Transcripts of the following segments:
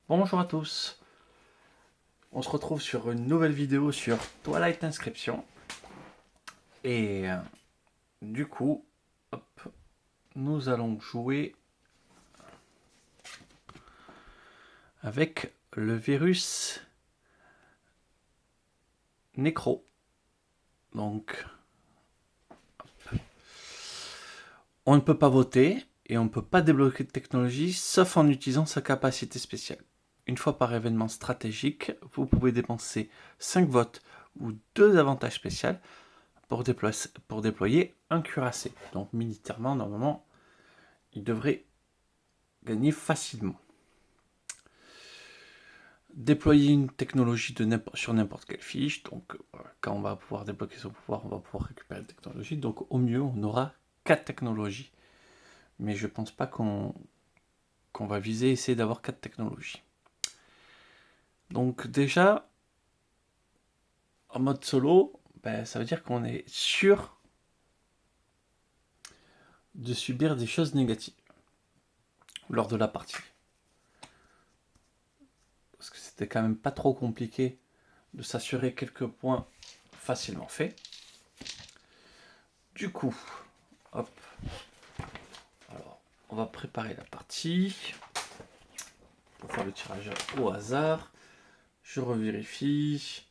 Bonjour à tous, on se retrouve sur une nouvelle vidéo sur Twilight Inscription et du coup, hop, nous allons jouer avec le virus Necro. Donc, on ne peut pas voter et on ne peut pas débloquer de technologie sauf en utilisant sa capacité spéciale. Une fois par événement stratégique, vous pouvez dépenser 5 votes ou 2 avantages spéciaux pour déployer un cuirassé. Donc militairement, normalement, il devrait gagner facilement. Déployer une technologie sur n'importe quelle fiche. Donc quand on va pouvoir débloquer son pouvoir, on va pouvoir récupérer une technologie. Donc au mieux, on aura 4 technologies. Mais je pense pas qu'on va viser essayer d'avoir 4 technologies. Donc déjà, en mode solo, ça veut dire qu'on est sûr de subir des choses négatives lors de la partie. Parce que c'était quand même pas trop compliqué de s'assurer quelques points facilement faits. Du coup, hop, alors on va préparer la partie pour faire le tirage au hasard. Je revérifie.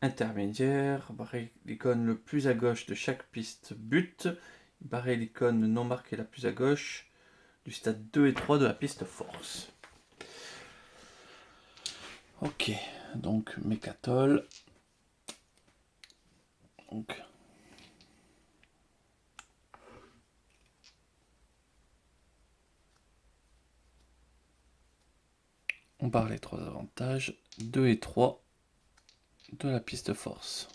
Intermédiaire, barrer l'icône le plus à gauche de chaque piste but, barrer l'icône non marquée la plus à gauche du stade 2 et 3 de la piste force. Ok, donc Mécatol. Donc on barre les 3 avantages, 2 et 3 de la piste force.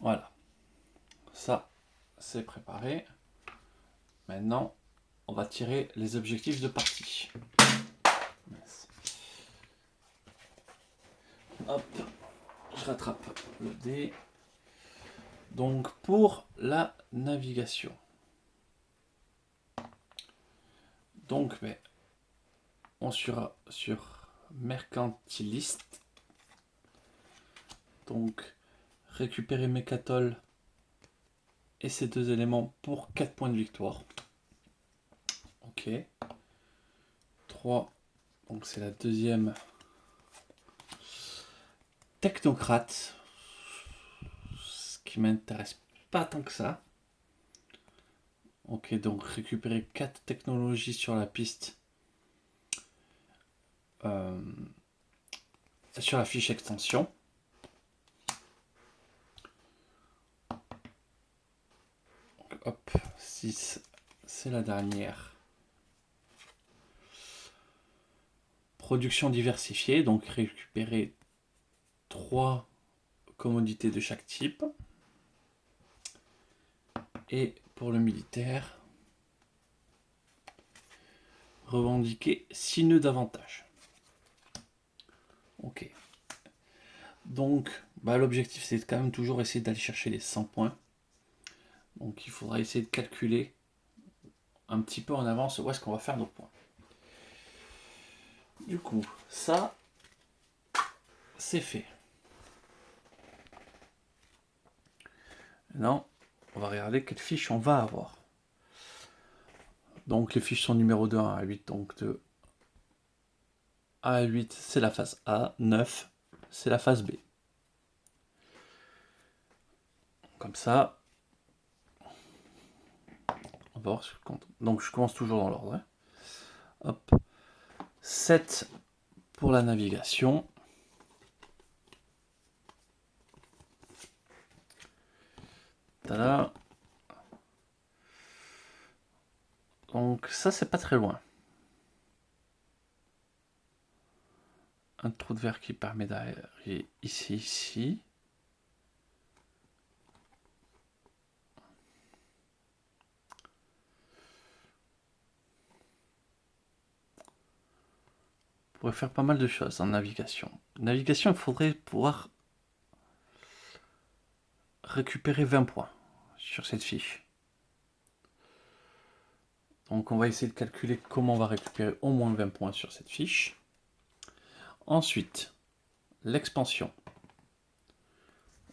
Voilà. Ça, c'est préparé. Maintenant, on va tirer les objectifs de partie. Hop, je rattrape le dé. Donc, pour la navigation. Donc, on sera sur mercantiliste. Donc, récupérer Mécatol et ces deux éléments pour 4 points de victoire. Ok. 3. Donc, c'est la deuxième. Technocrate. Ce qui m'intéresse pas tant que ça. Ok, donc récupérer 4 technologies sur la piste. Sur la fiche extension. Donc, hop, 6, c'est la dernière. Production diversifiée, donc récupérer 3 commodités de chaque type. Et pour le militaire, revendiquer 6 nœuds d'avantage. Ok. Donc, l'objectif, c'est quand même toujours essayer d'aller chercher les 100 points. Donc, il faudra essayer de calculer un petit peu en avance où est-ce qu'on va faire nos points. Du coup, ça, c'est fait. Maintenant, on va regarder quelle fiche on va avoir. Donc, les fiches sont numéro 2 à 8. Donc, de A à 8, c'est la phase A. 9, c'est la phase B. Comme ça, on va voir ce que compte. Donc, je commence toujours dans l'ordre. Hop. 7 pour la navigation. Tada. Donc ça, c'est pas très loin. Un trou de verre qui permet d'arriver ici. On pourrait faire pas mal de choses en navigation. Navigation, il faudrait pouvoir récupérer 20 points sur cette fiche. Donc on va essayer de calculer comment on va récupérer au moins 20 points sur cette fiche. Ensuite, l'expansion.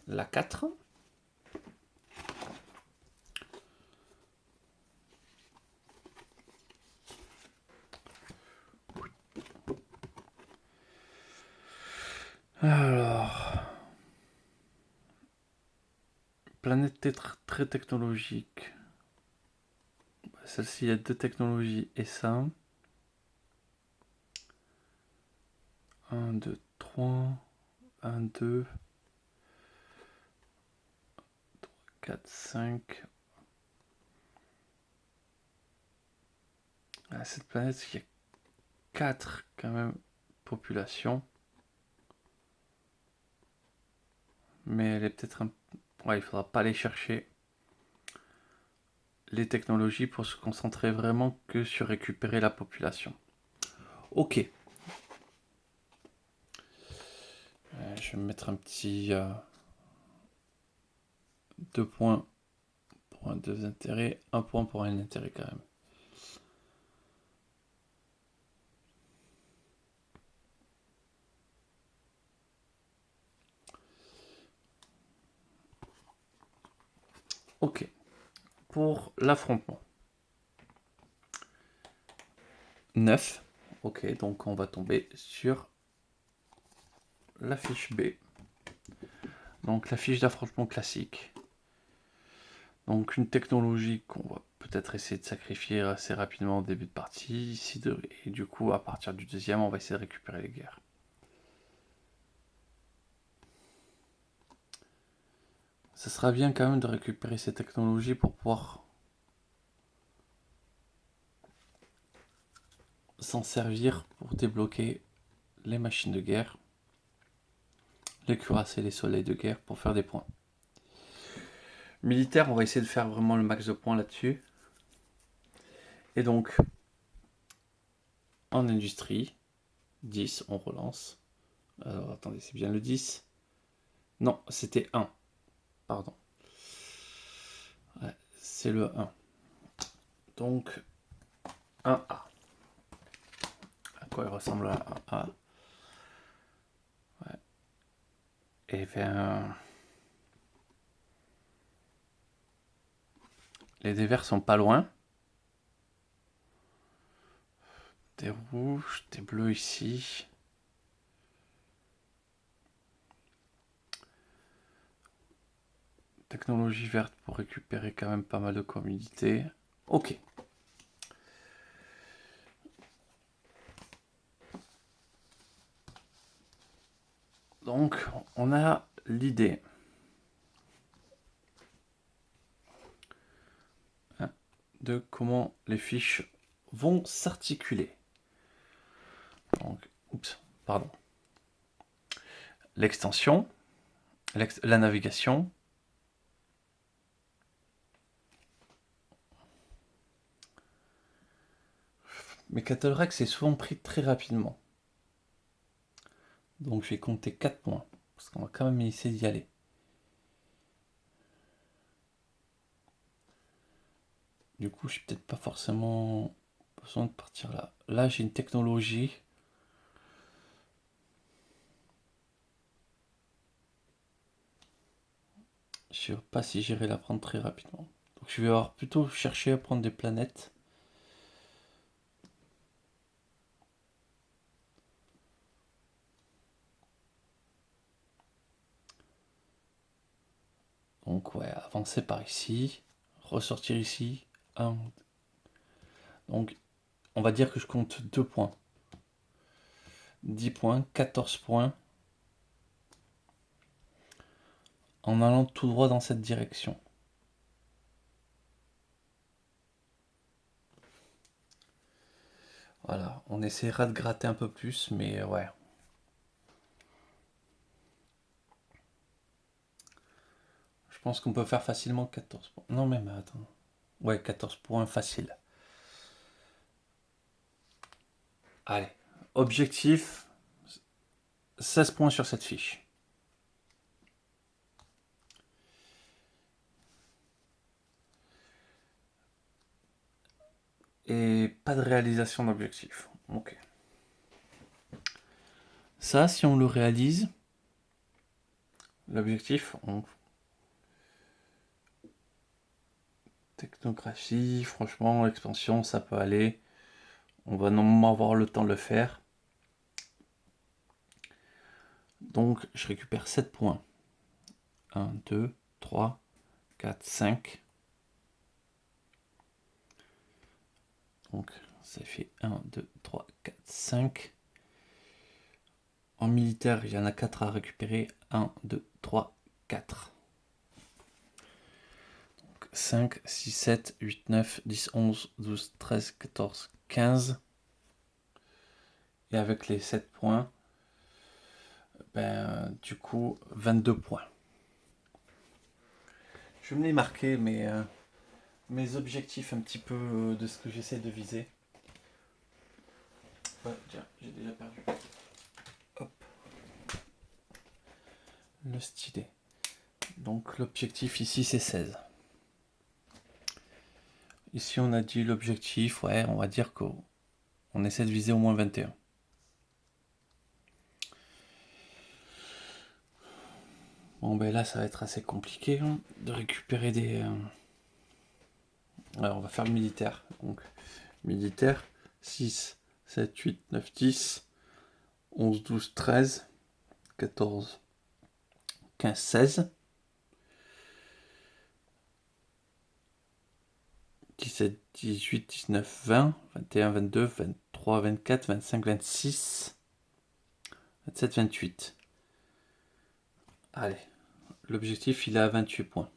La 4. Alors, planète très technologique. Celle-ci, il y a 2 technologies et ça. 1, 2, 3. 1, 2. 4, 5. À cette planète, il y a 4 quand même populations. Mais elle est peut-être un... Ouais, il faudra pas aller chercher les technologies pour se concentrer vraiment que sur récupérer la population. Ok. Je vais mettre un petit 2 points pour un 2 intérêts, 1 point pour un intérêt quand même. Ok. Pour l'affrontement. 9. Ok, donc on va tomber sur la fiche B. Donc la fiche d'affrontement classique. Donc une technologie qu'on va peut-être essayer de sacrifier assez rapidement au début de partie. Et du coup, à partir du deuxième, on va essayer de récupérer les guerres. Ça sera bien quand même de récupérer ces technologies pour pouvoir s'en servir pour débloquer les machines de guerre, les cuirasses et les soleils de guerre pour faire des points. Militaire, on va essayer de faire vraiment le max de points là-dessus. Et donc, en industrie, 10, on relance. Alors attendez, c'est bien le 10. Non, c'était 1. Pardon. Ouais, c'est le 1. Donc, 1A. À quoi il ressemble à 1A? Ouais. Et bien... Les dévers sont pas loin. Des rouges, des bleus ici. Technologie verte pour récupérer quand même pas mal de communautés. Ok. Donc, on a l'idée de comment les fiches vont s'articuler. Donc, oups, pardon. L'extension, la navigation. Mais Cataract, c'est souvent pris très rapidement. Donc, je vais compter 4 points. Parce qu'on va quand même essayer d'y aller. Du coup, je n'ai peut-être pas forcément besoin de partir là. Là, j'ai une technologie. Je ne sais pas si j'irai la prendre très rapidement. Donc, je vais avoir plutôt chercher à prendre des planètes. Donc, ouais, avancer par ici. Ressortir ici. 1. Donc, on va dire que je compte 2 points. 10 points, 14 points. En allant tout droit dans cette direction. Voilà, on essaiera de gratter un peu plus, mais ouais. Je pense qu'on peut faire facilement 14 points. Non, même, attends. Ouais, 14 points facile. Allez, objectif, 16 points sur cette fiche. et pas de réalisation d'objectif. Ok. Ça, si on le réalise, l'objectif, technographie, franchement, l'expansion, ça peut aller. On va normalement avoir le temps de le faire. Donc, je récupère 7 points. 1, 2, 3, 4, 5. Donc, ça fait 1, 2, 3, 4, 5. En militaire, il y en a 4 à récupérer. 1, 2, 3, 4. 5, 6, 7, 8, 9, 10, 11, 12, 13, 14, 15. Et avec les 7 points, du coup, 22 points. Je vais me les marquer, mes objectifs un petit peu de ce que j'essaie de viser. Ouais, tiens, j'ai déjà perdu. Hop. Le stylet. Donc l'objectif ici, c'est 16. Ici, on a dit l'objectif, ouais, on va dire qu'on essaie de viser au moins 21. Bon, ben là, ça va être assez compliqué de récupérer des... Alors, on va faire le militaire. Donc, militaire, 6, 7, 8, 9, 10, 11, 12, 13, 14, 15, 16, 17, 18, 19, 20, 21, 22, 23, 24, 25, 26, 27, 28. Allez, l'objectif, il est à 28 points.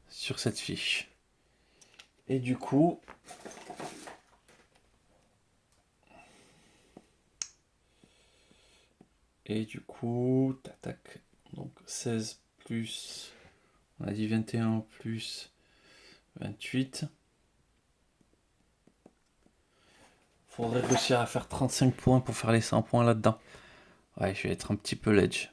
Sur cette fiche. Et du coup, tac, donc 16 plus, on a dit 21 plus 28. Faudrait réussir à faire 35 points pour faire les 100 points là-dedans. Ouais, je vais être un petit peu ledge.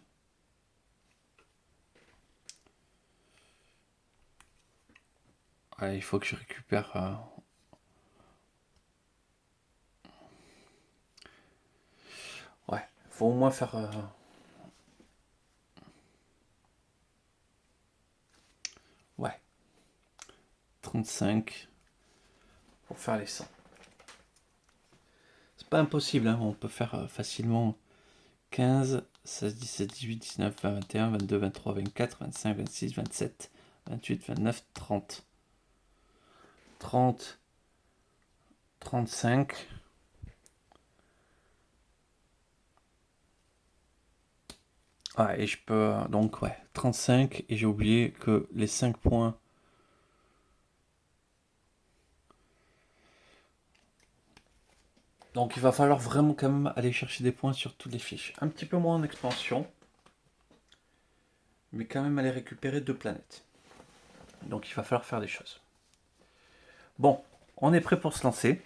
Ouais, il faut que je récupère... Ouais, faut au moins faire... Ouais, 35 pour faire les 100. C'est pas impossible, hein, on peut faire facilement 15, 16, 17, 18, 19, 20, 21, 22, 23, 24, 25, 26, 27, 28, 29, 30. 30, 35. Ouais, et je peux... Donc, ouais, 35. Et j'ai oublié que les 5 points... Donc, il va falloir vraiment quand même aller chercher des points sur toutes les fiches. Un petit peu moins en expansion. Mais quand même aller récupérer 2 planètes. Donc, il va falloir faire des choses. Bon, on est prêt pour se lancer.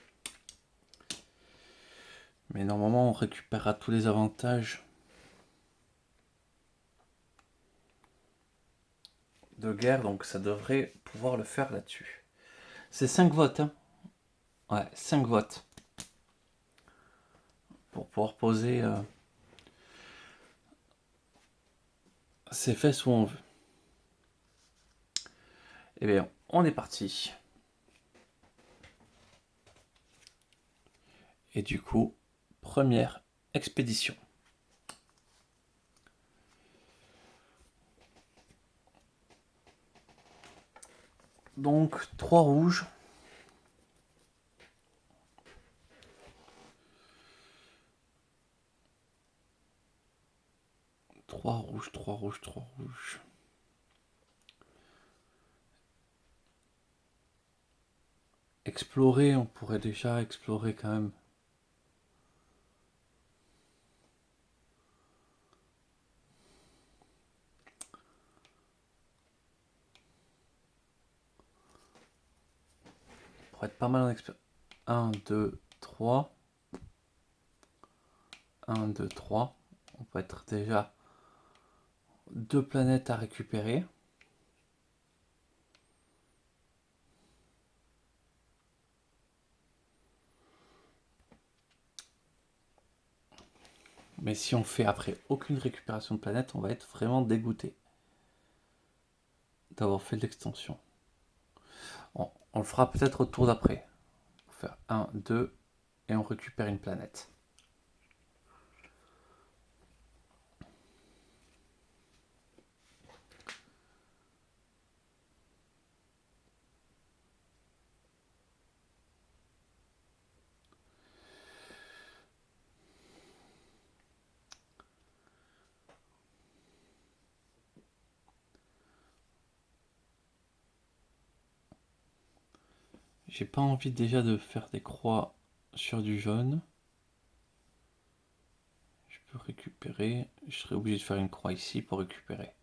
Mais normalement, on récupérera tous les avantages de guerre. Donc, ça devrait pouvoir le faire là-dessus. C'est 5 votes, hein. Ouais, 5 votes. Pour pouvoir poser ses fesses où on veut. Eh bien, on est parti. Et du coup, première expédition. Donc, 3 rouges. Trois rouges, 3 rouges, 3 rouges. Explorer, on pourrait déjà explorer quand même. On pourrait être pas mal en explorer. 1, 2, 3. 1, 2, 3. On peut être déjà 2 planètes à récupérer. Mais si on fait après aucune récupération de planète, on va être vraiment dégoûté d'avoir fait l'extension. On le fera peut-être au tour d'après. On va faire 1, 2, et on récupère une planète. J'ai pas envie déjà de faire des croix sur du jaune. Je peux récupérer. Je serais obligé de faire une croix ici pour récupérer.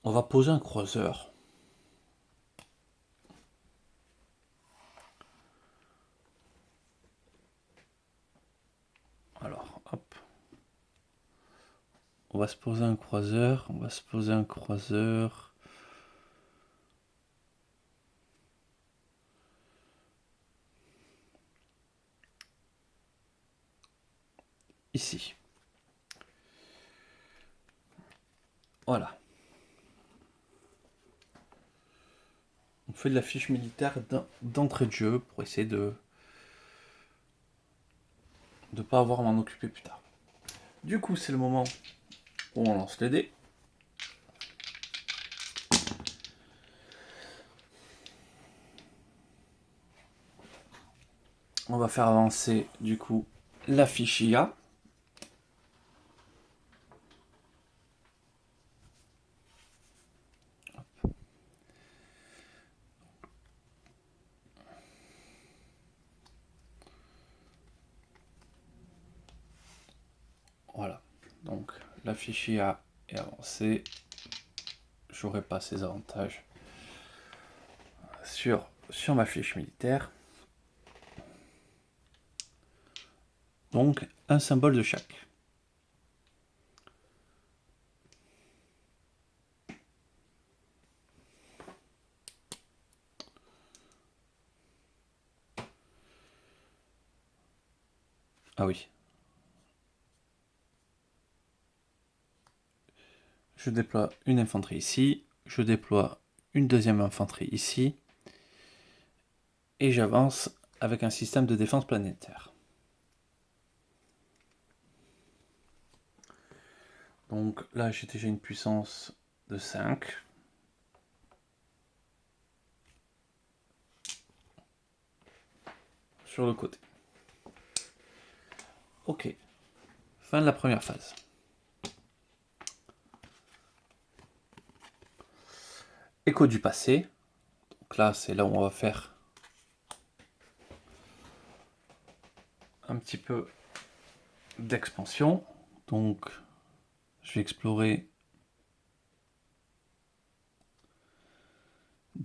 On va poser un croiseur. Alors, hop. On va se poser un croiseur. On va se poser un croiseur. Ici. Voilà. On fait de la fiche militaire d'entrée de jeu pour essayer de ne pas avoir à m'en occuper plus tard. Du coup, c'est le moment où on lance les dés. On va faire avancer du coup la fiche IA. Voilà. Donc la fiche IA est avancée. J'aurai pas ces avantages sur ma fiche militaire. Donc un symbole de chaque. Ah oui. Je déploie une infanterie ici. Je déploie une deuxième infanterie ici. Et j'avance avec un système de défense planétaire. Donc là, j'ai déjà une puissance de 5. Sur le côté. Ok. Fin de la première phase. Écho du passé. Donc là, c'est là où on va faire un petit peu d'expansion. Donc, je vais explorer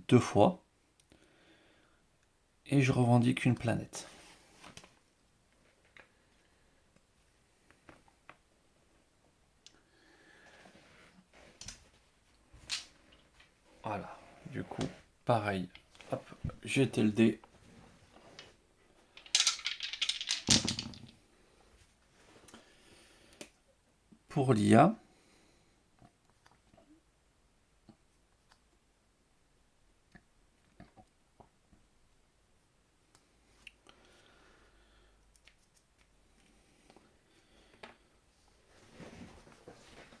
2 fois. Et je revendique une planète. Voilà. Du coup, pareil. Hop, j'ai jeté le dé. Pour l'IA.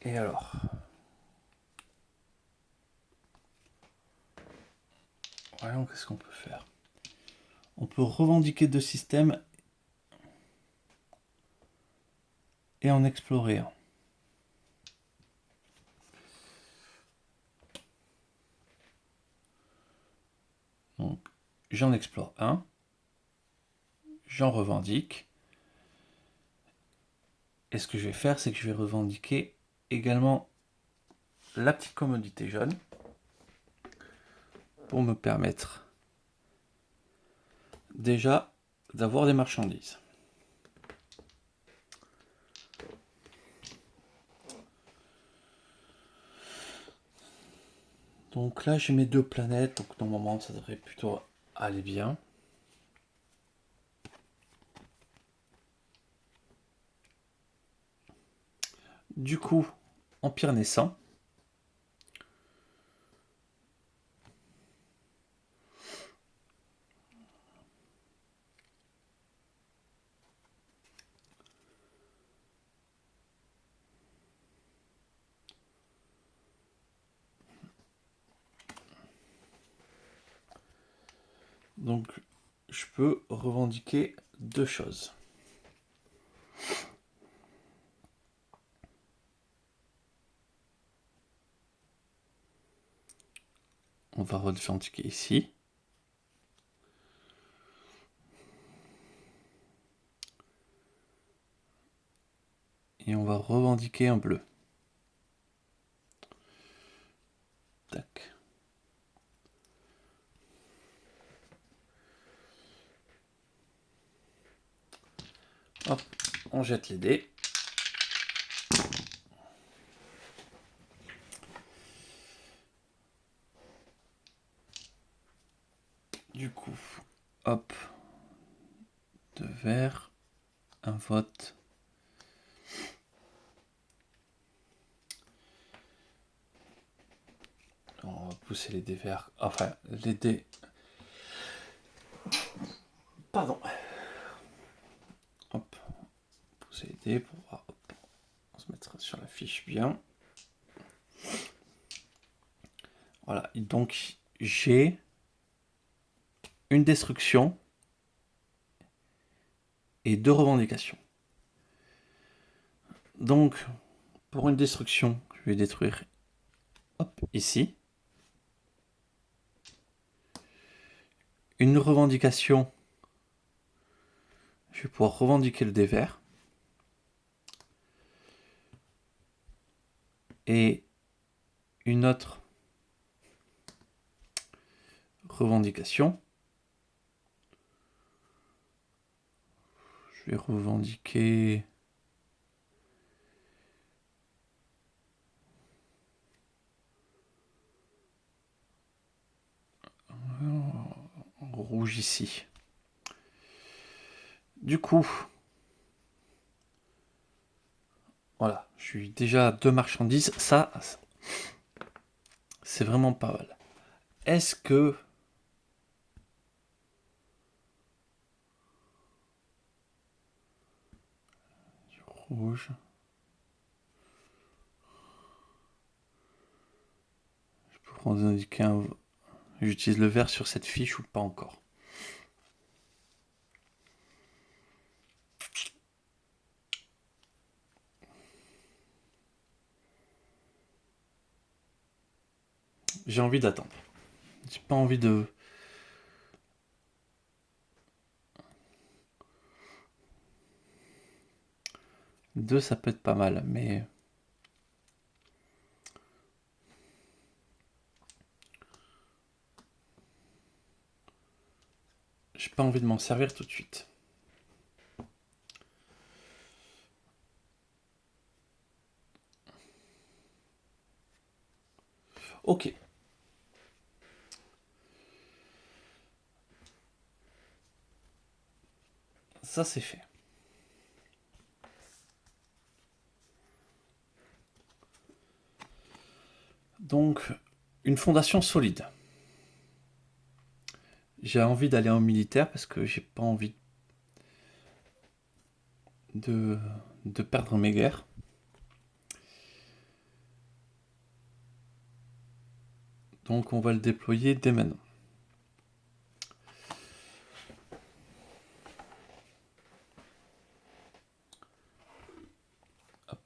Et alors, voyons qu'est-ce qu'on peut faire. On peut revendiquer 2 systèmes et en explorer un. Donc, j'en explore un. J'en revendique. Et ce que je vais faire, c'est que je vais revendiquer également la petite commodité jaune pour me permettre déjà d'avoir des marchandises. Donc là, j'ai mes 2 planètes, donc normalement, ça devrait plutôt aller bien. Du coup, empire naissant. Donc, je peux revendiquer deux choses. On va revendiquer ici. Et on va revendiquer un bleu. Tac. Hop, on jette les dés. Du coup, hop, deux verts, un vote. On va pousser les dés verts. Enfin, les dés. Pardon. Hop, pousser les dés pour voir. Hop, on se mettra sur la fiche bien. Voilà, donc j'ai une destruction et deux revendications. Donc, pour une destruction, je vais détruire hop, ici. Une revendication, je vais pouvoir revendiquer le dé vert. Et une autre revendication, je vais revendiquer rouge ici. Du coup, voilà, je suis déjà à 2 marchandises. Ça, c'est vraiment pas mal. Est-ce que rouge, je peux prendre indiquer un. J'utilise le vert sur cette fiche ou pas encore? J'ai envie d'attendre. J'ai pas envie de. Deux, ça peut être pas mal, mais. J'ai pas envie de m'en servir tout de suite. Ok. Ça, c'est fait. Donc, une fondation solide. J'ai envie d'aller en militaire parce que j'ai pas envie de perdre mes guerres. Donc on va le déployer dès maintenant. Hop.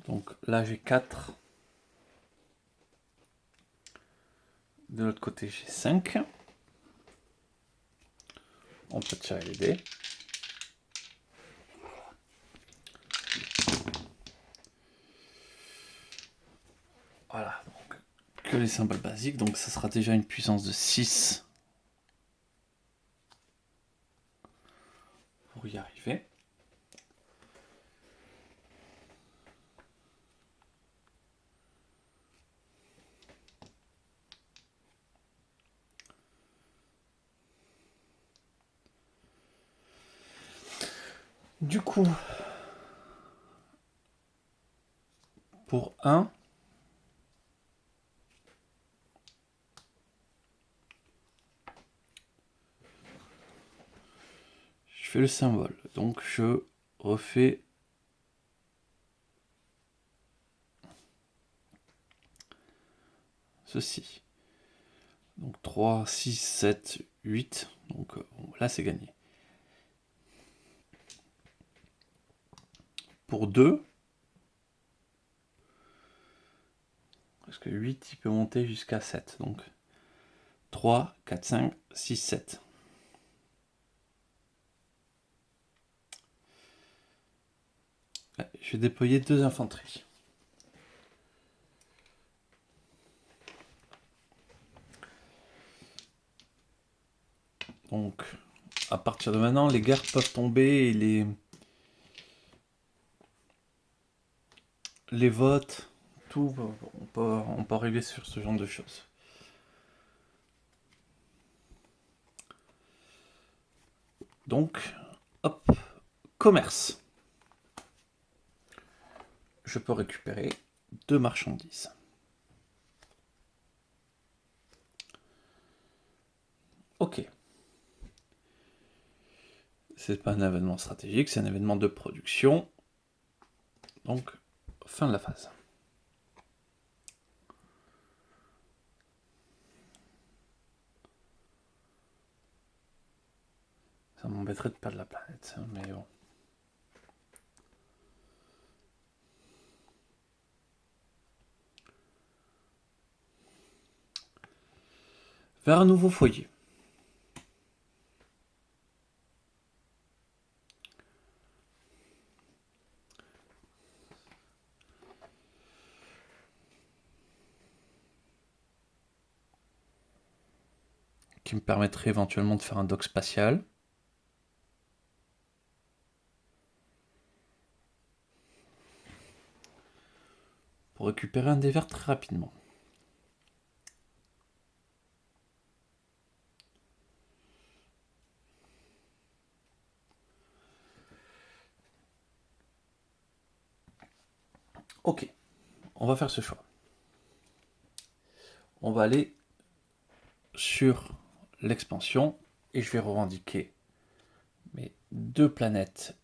Donc là j'ai 4. De l'autre côté j'ai 5. On peut tirer les dés. Voilà, donc que les symboles basiques, donc ça sera déjà une puissance de 6 pour y arriver. Du coup, pour 1, je fais le symbole. Donc je refais ceci. Donc 3, 6, 7, 8. Donc bon, là c'est gagné. Pour 2, parce que 8 il peut monter jusqu'à 7. Donc 3, 4, 5, 6, 7. Je vais déployer 2 infanteries. Donc, à partir de maintenant, les guerres peuvent tomber et les votes, tout, on peut arriver sur ce genre de choses. Donc, hop, commerce. Je peux récupérer 2 marchandises. Ok. C'est pas un événement stratégique, c'est un événement de production. Donc, fin de la phase. Ça m'embêterait de perdre la planète, mais bon. Vers un nouveau foyer. Qui me permettrait éventuellement de faire un dock spatial. Pour récupérer un des verts très rapidement. Ok, on va faire ce choix. On va aller sur l'expansion et je vais revendiquer mes 2 planètes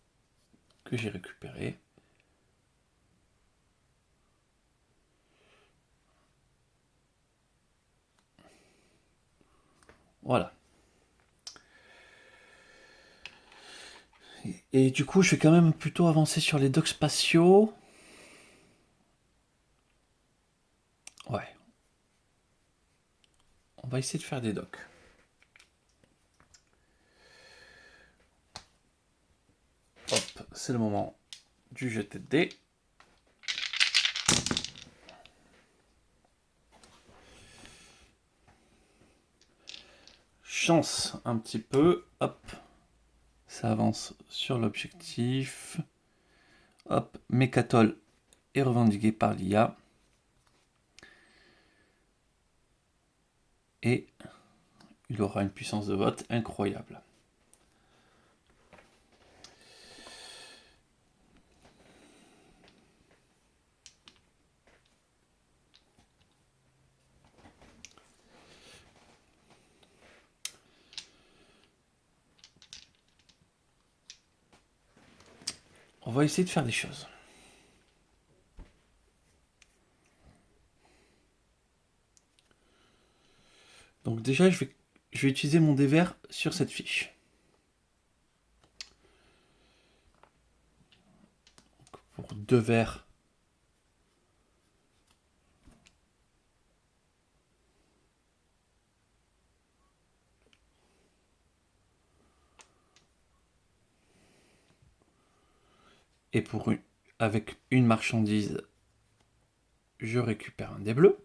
que j'ai récupérées. Voilà. Et du coup, je vais quand même plutôt avancer sur les docks spatiaux. Ouais. On va essayer de faire des docks. Hop, c'est le moment du jeté de dés. Chance un petit peu. Hop. Ça avance sur l'objectif. Hop, Mécatol est revendiqué par l'IA. Et il aura une puissance de vote incroyable. On va essayer de faire des choses. Donc déjà, je vais utiliser mon dé vert sur cette fiche. Pour 2 verts. Et avec une marchandise, je récupère un dé bleu.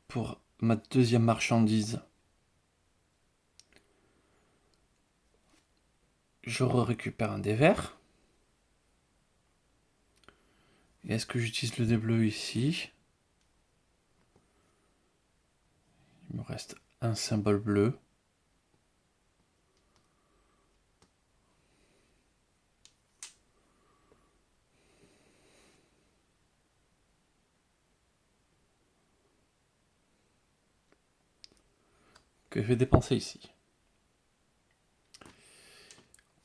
Pour ma deuxième marchandise, je récupère un dé vert. Et est-ce que j'utilise le dé bleu ici? Il me reste un symbole bleu. Que je vais dépenser ici.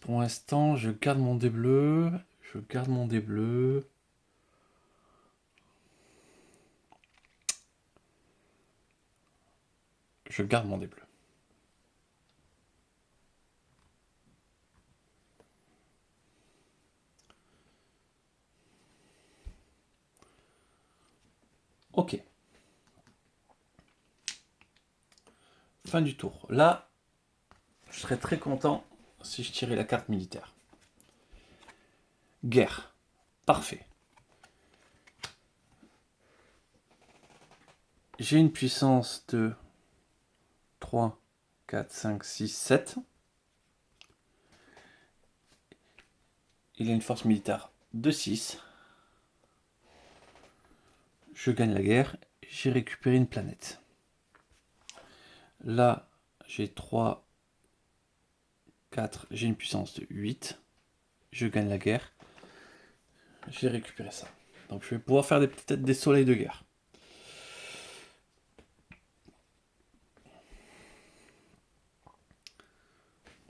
Pour l'instant, je garde mon dé bleu. Je garde mon dé bleu. Je garde mon dé bleu. Ok. Fin du tour. Là, je serais très content si je tirais la carte militaire. Guerre. Parfait. J'ai une puissance de 3, 4, 5, 6, 7. Il a une force militaire de 6. Je gagne la guerre. J'ai récupéré une planète. Là, j'ai 3, 4. J'ai une puissance de 8. Je gagne la guerre. J'ai récupéré ça. Donc je vais pouvoir faire peut-être des soleils de guerre.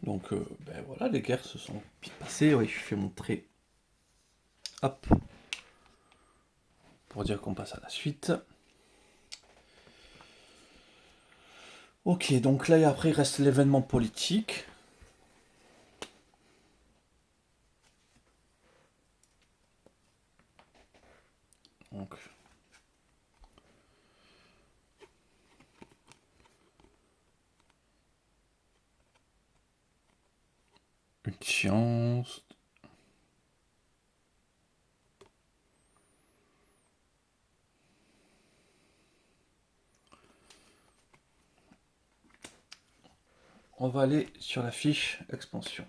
Donc ben voilà, les guerres se sont vite passées. Oui, je fais mon trait. Hop. Pour dire qu'on passe à la suite. Ok, donc là, après, il reste l'événement politique. Donc, une science. On va aller sur la fiche expansion.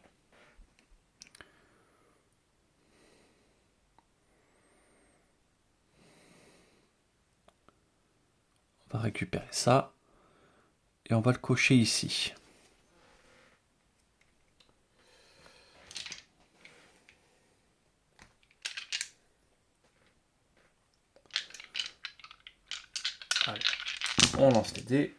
On va récupérer ça. Et on va le cocher ici. Allez, on lance les dés.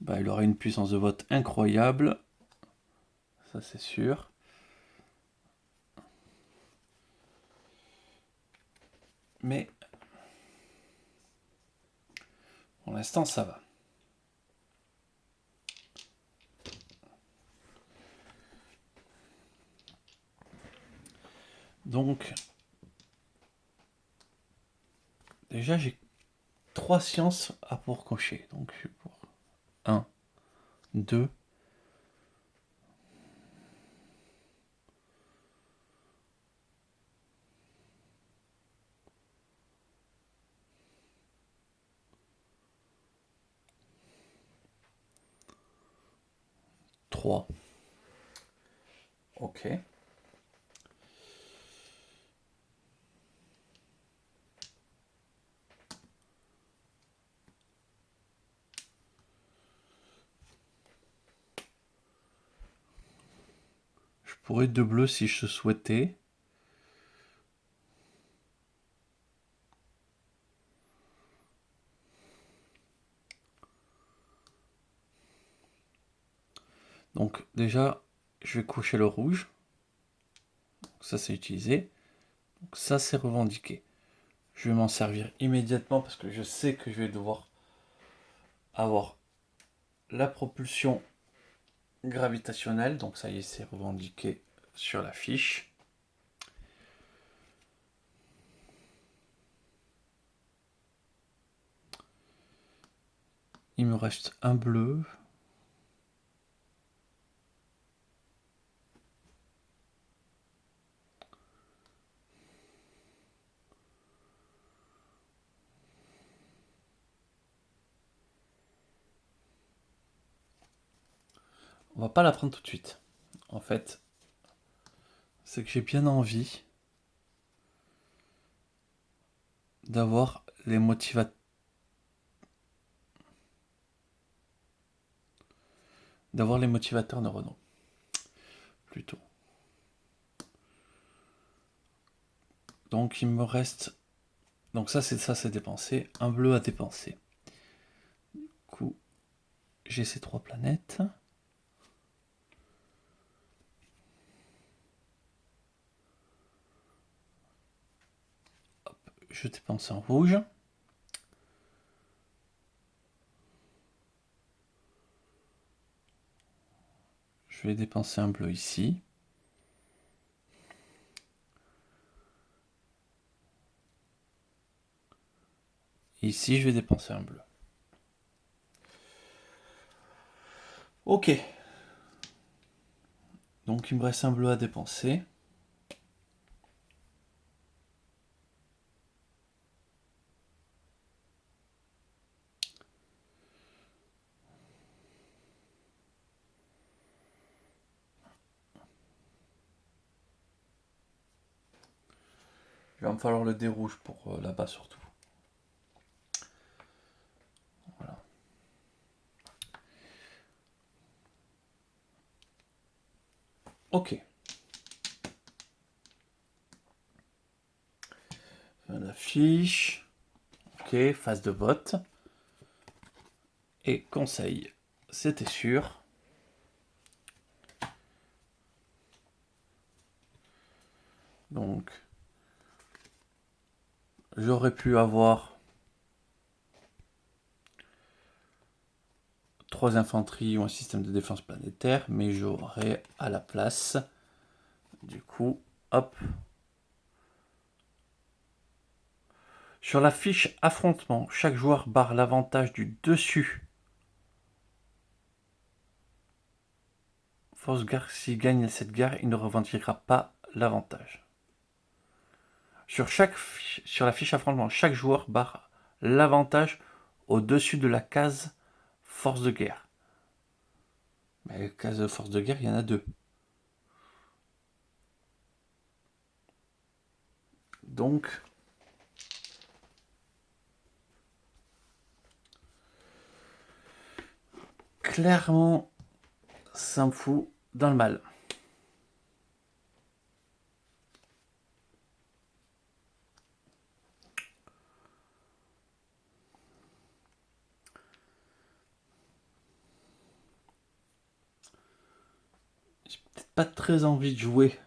Bah, il aura une puissance de vote incroyable. Ça, c'est sûr. Mais pour l'instant, ça va. Donc, déjà, j'ai 3 sciences à pour cocher. Donc, je suis pour 1, 2, 3. Ok. Je pourrais 2 bleus si je souhaitais. Donc déjà, je vais cocher le rouge. Ça, c'est utilisé. Donc ça, c'est revendiqué. Je vais m'en servir immédiatement parce que je sais que je vais devoir avoir la propulsion gravitationnelle. Donc ça y est, c'est revendiqué sur la fiche. Il me reste un bleu. On va pas la prendre tout de suite. En fait, c'est que j'ai bien envie d'avoir les motivateurs neuronaux, plutôt. Donc il me reste, donc ça c'est dépensé, un bleu à dépenser. Du coup, j'ai ces 3 planètes. Hop, je dépense en rouge. Je vais dépenser un bleu ici. Ici, je vais dépenser un bleu. Ok. Donc, il me reste un bleu à dépenser. Il va me falloir le dé rouge pour là-bas surtout. Voilà. Ok. La fiche. Ok, phase de vote. Et conseil, c'était sûr. Donc, j'aurais pu avoir 3 infanteries ou un système de défense planétaire, mais j'aurais à la place, du coup, hop. Sur la fiche affrontement, chaque joueur barre l'avantage du dessus. Force gare, s'il gagne cette gare, il ne revendiquera pas l'avantage. Sur la fiche affrontement, chaque joueur barre l'avantage au-dessus de la case force de guerre. Mais case de force de guerre, il y en a 2. Donc, clairement, ça me fout dans le mal. J'ai peut-être pas très envie de jouer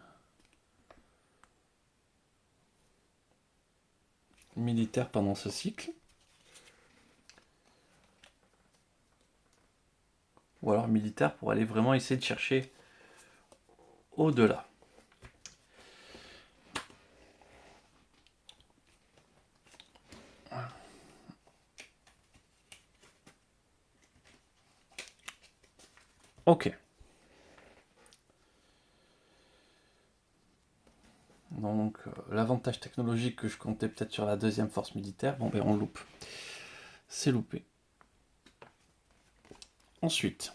militaire pendant ce cycle. Ou alors militaire pour aller vraiment essayer de chercher au-delà. Ok. Donc, l'avantage technologique que je comptais peut-être sur la deuxième force militaire, bon ben on loupe. C'est loupé. Ensuite,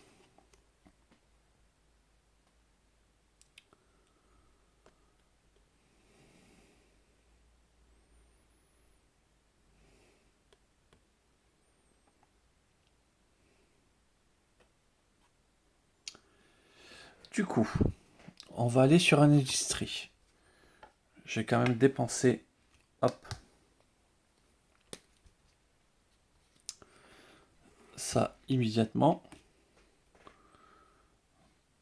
du coup, on va aller sur une industrie. J'ai quand même dépensé, hop, ça immédiatement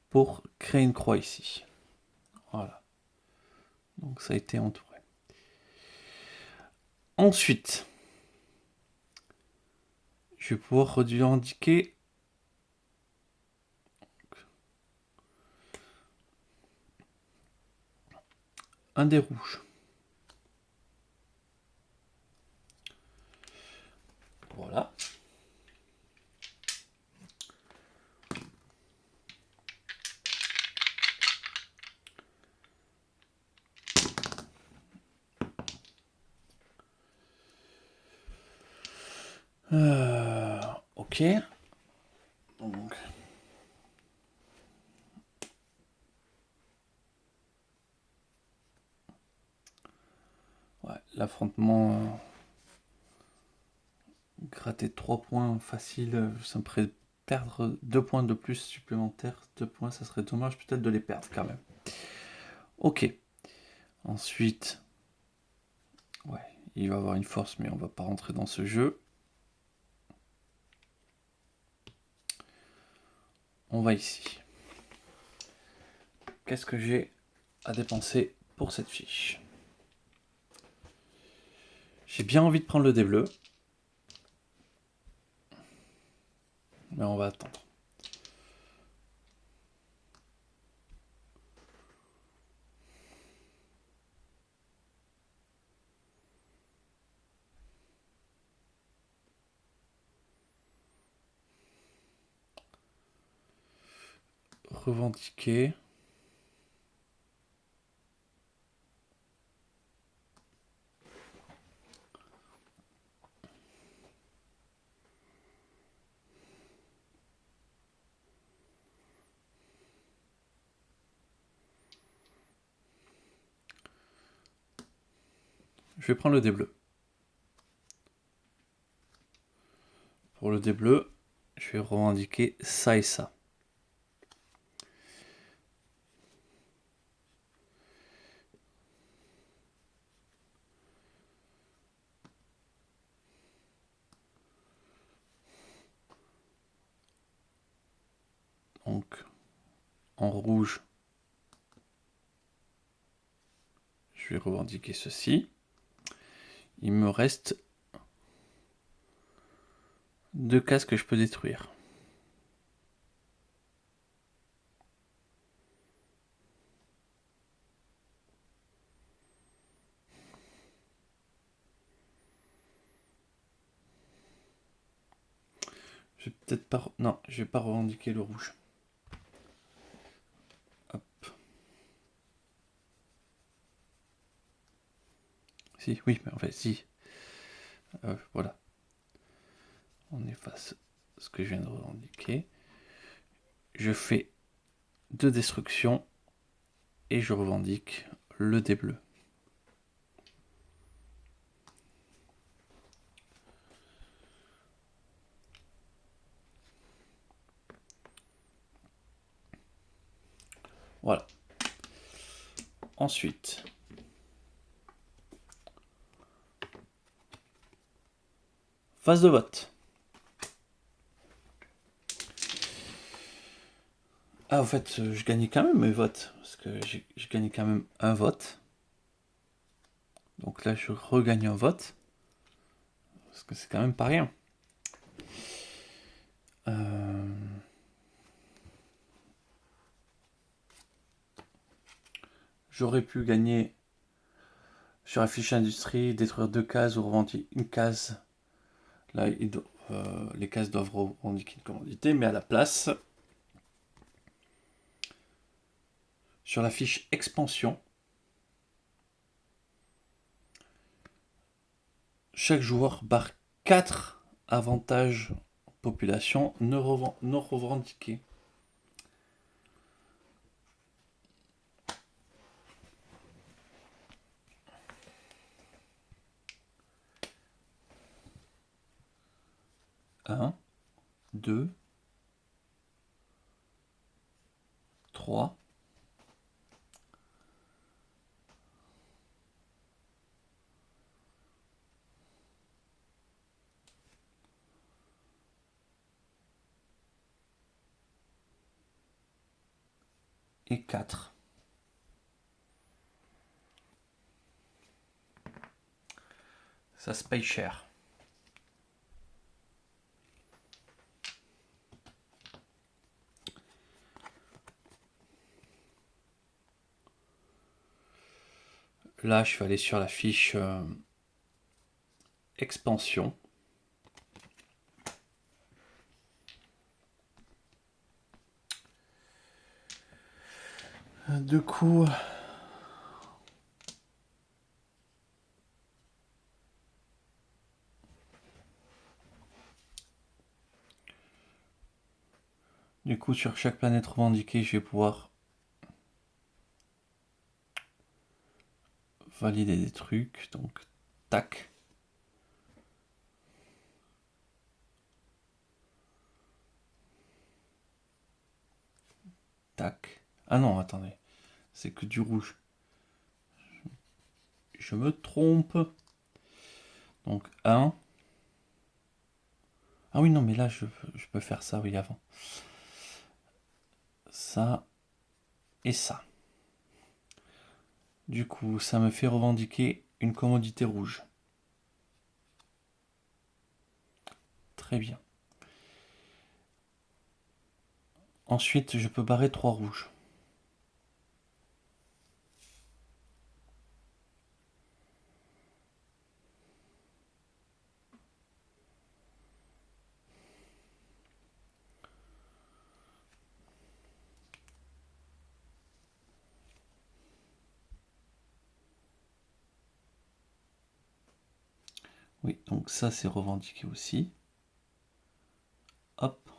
pour créer une croix ici. Voilà. Donc ça a été entouré. Ensuite, je vais pouvoir revendiquer un des rouges. Voilà. Ok. Donc, affrontement, gratter 3 points facile, ça me ferait perdre 2 points de plus supplémentaires. 2 points, ça serait dommage peut-être de les perdre quand même. Ok. Ensuite, ouais, il va avoir une force, mais on va pas rentrer dans ce jeu. On va ici. Qu'est-ce que j'ai à dépenser pour cette fiche? J'ai bien envie de prendre le dé bleu. Mais on va attendre. Revendiquer. Je vais prendre le dé bleu. Pour le dé bleu, je vais revendiquer ça et ça. Donc, en rouge, je vais revendiquer ceci. Il me reste 2 cases que je peux détruire. Je vais peut-être pas... Non, je vais pas revendiquer le rouge. Hop. Si, oui, mais en fait, si. Voilà. On efface ce que je viens de revendiquer. Je fais 2 destructions et je revendique le dé bleu. Voilà. Ensuite, phase de vote. Ah, en fait, je gagnais quand même mes votes, parce que j'ai gagné quand même un vote. Donc là, je regagne un vote, parce que c'est quand même pas rien. J'aurais pu gagner sur la fiche industrie, détruire 2 cases ou revendiquer une case. Là, les cases doivent revendiquer une commandité, mais à la place, sur la fiche expansion, chaque joueur barre 4 avantages population non revendiqués. Un, 2, 3, 4. Ça se paye cher. Là, je vais aller sur la fiche expansion. Du coup, sur chaque planète revendiquée, je vais pouvoir valider des trucs. Donc, Tac. Tac. Ah non, attendez. C'est que du rouge. Je me trompe. Donc 1. Ah oui, non, mais là, je peux faire ça, oui, avant. Ça et ça. Du coup, ça me fait revendiquer une commodité rouge. Très bien. Ensuite, je peux barrer 3 rouges. Oui, donc ça, c'est revendiqué aussi. Hop.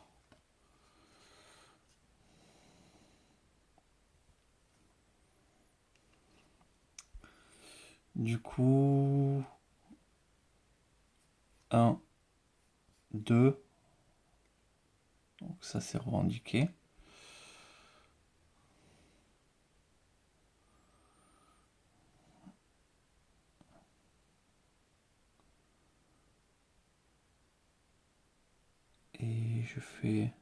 Du coup, 1, 2. Donc ça, c'est revendiqué. Et je fais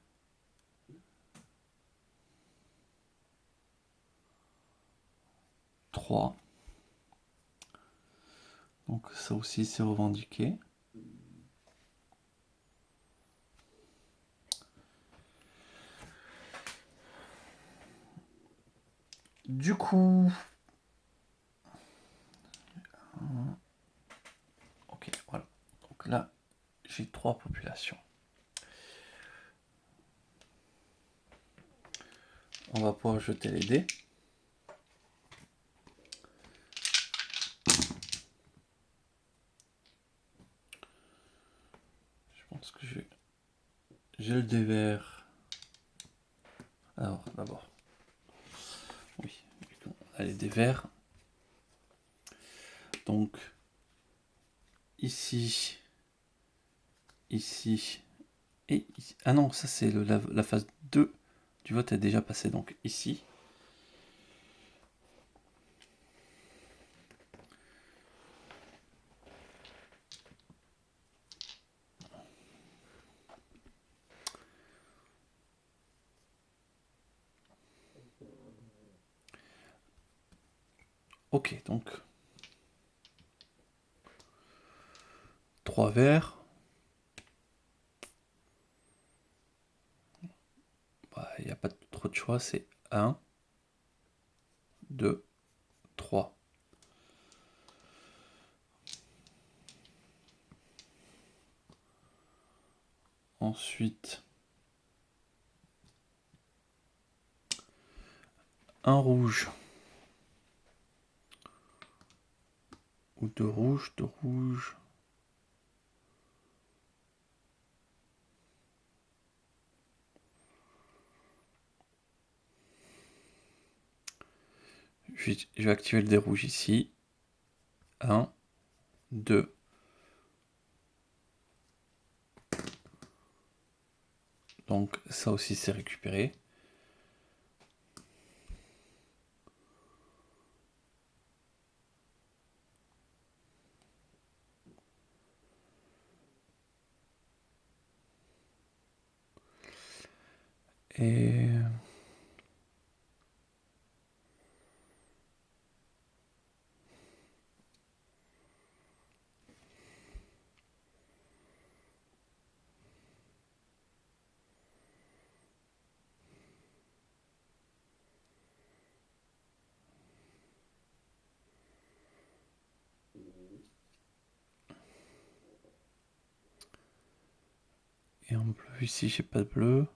3. Donc ça aussi, c'est revendiqué. Du coup, ok, voilà. Donc là, j'ai 3 populations. On va pouvoir jeter les dés. Je pense que j'ai le dé vert. Alors, d'abord. Oui, on a les dés verts. Donc, ici, ici, et ici. Ah non, ça c'est la phase 2 du vote est déjà passée. Donc ici. Ok, donc 3 verts. Il n'y a pas trop de choix, c'est 1, 2, 3. Ensuite, un rouge. Ou deux rouges, deux rouges. Je vais activer le dé rouge ici. 1, 2. Donc ça aussi c'est récupéré. Et en bleu ici, j'ai pas de bleu.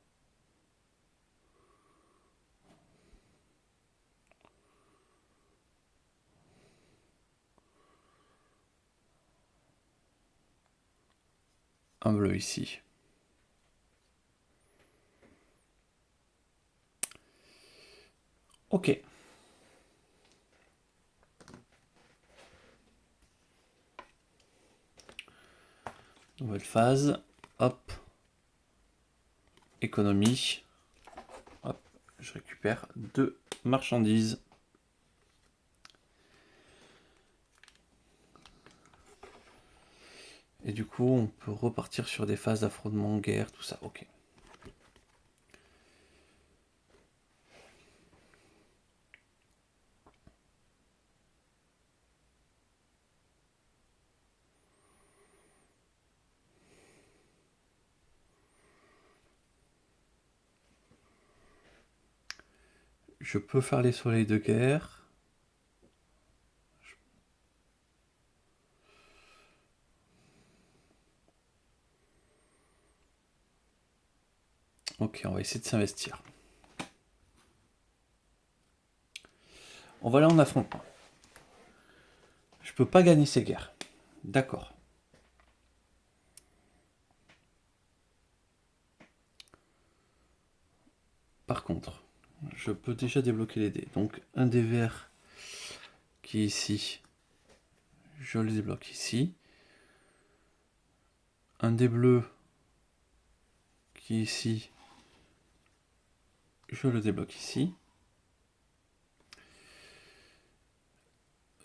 Un bleu ici. Ok. Nouvelle phase, hop, économie, hop, je récupère 2 marchandises. Et du coup, on peut repartir sur des phases d'affrontement, guerre, tout ça, ok. Je peux faire les soleils de guerre. Ok, on va essayer de s'investir. On va aller en affrontement. Je peux pas gagner ces guerres. D'accord. Par contre, je peux déjà débloquer les dés. Donc un dé vert qui est ici, je le débloque ici. Un dé bleu qui est ici, je le débloque ici.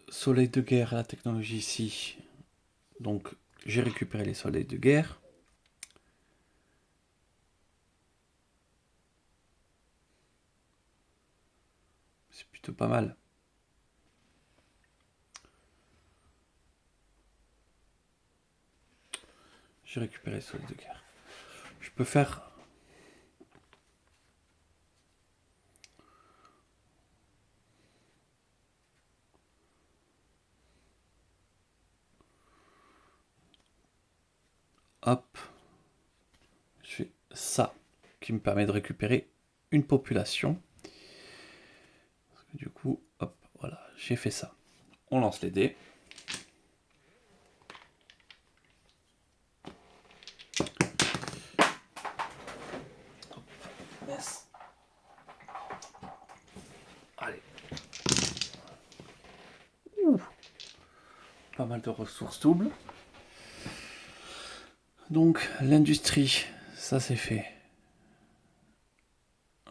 Soleil de guerre, la technologie ici. Donc j'ai récupéré les soleils de guerre. C'est plutôt pas mal. J'ai récupéré les soleils de guerre. Je peux faire... Hop. Je fais ça qui me permet de récupérer une population. Du coup, hop, voilà, j'ai fait ça. On lance les dés. Yes. Allez. Ouh. Pas mal de ressources doubles. Donc, l'industrie, ça c'est fait.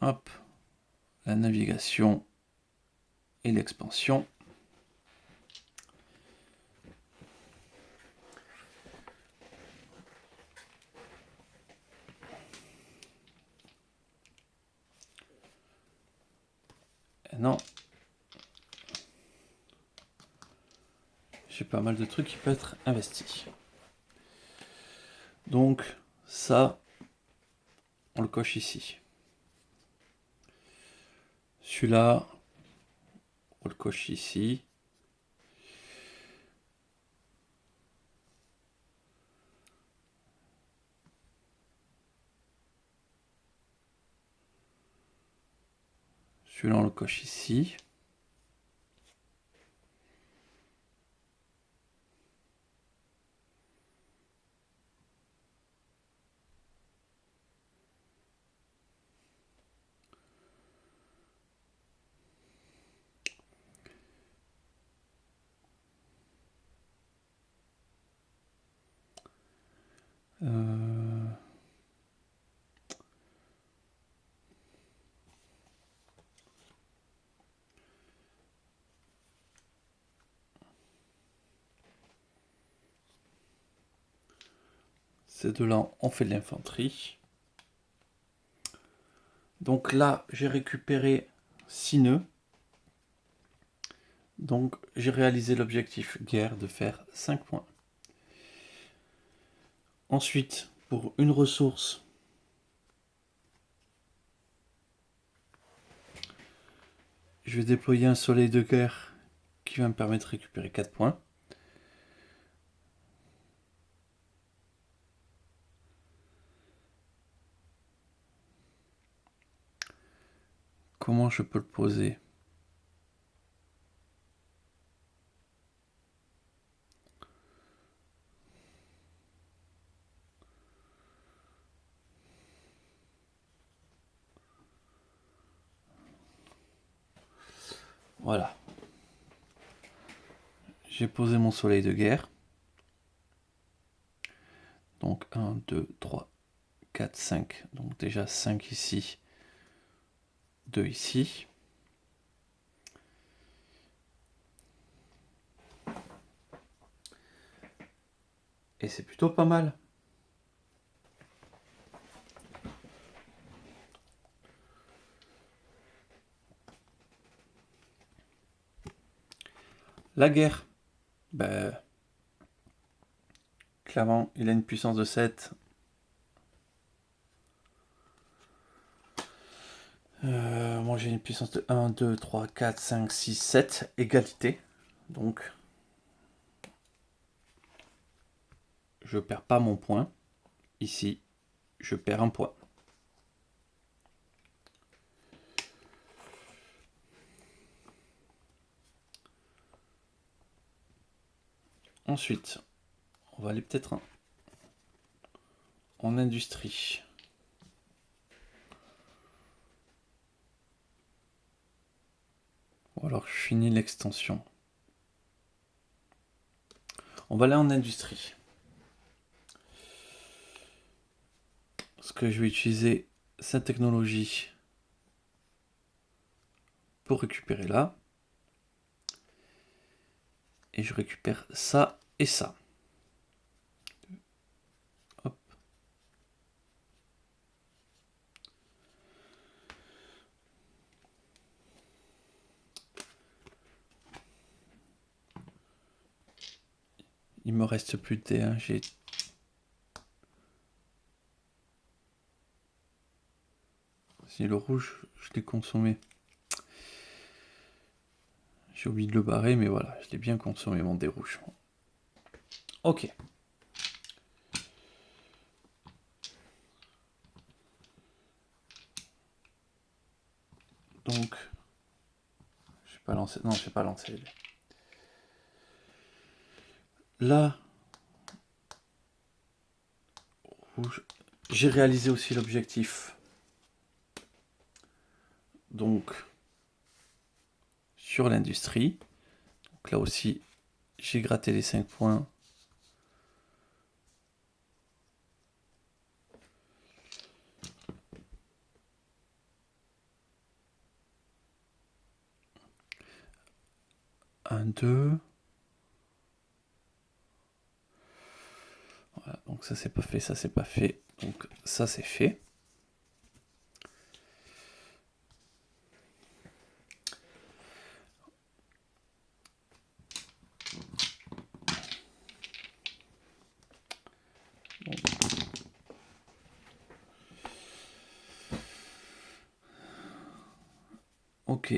Hop. La navigation et l'expansion. Et non. J'ai pas mal de trucs qui peuvent être investis. Donc, ça, on le coche ici. Celui-là, on le coche ici. Celui-là, on le coche ici. Ces deux-là, on fait de l'infanterie. Donc là, j'ai récupéré 6 nœuds. Donc j'ai réalisé l'objectif guerre de faire 5 points. Ensuite, pour une ressource, je vais déployer un soleil de guerre qui va me permettre de récupérer 4 points. Comment je peux le poser ? Voilà. J'ai posé mon soleil de guerre. Donc 1, 2, 3, 4, 5. Donc déjà 5 ici, 2 ici. Et c'est plutôt pas mal. La guerre. Ben, clairement, il a une puissance de 7. Moi j'ai une puissance de 1, 2, 3, 4, 5, 6, 7. Égalité. Donc, je perds pas mon point. Ici, je perds un point. Ensuite, on va aller peut-être en industrie. Ou alors je finis l'extension. On va aller en industrie. Parce que je vais utiliser cette technologie pour récupérer là. Et je récupère ça et ça. Hop. Il me reste plus de dés. J'ai... Si le rouge, je l'ai consommé. J'ai oublié de le barrer, mais voilà, je l'ai bien consommé mon dé rouge. Ok. Donc, je vais pas lancer. Non, je vais pas lancer. Là, rouge. J'ai réalisé aussi l'objectif. Donc, sur l'industrie. Donc là aussi, j'ai gratté les 5 points. Un, deux. Voilà, donc ça c'est pas fait, ça c'est pas fait. Donc ça c'est fait. Bon. Ok,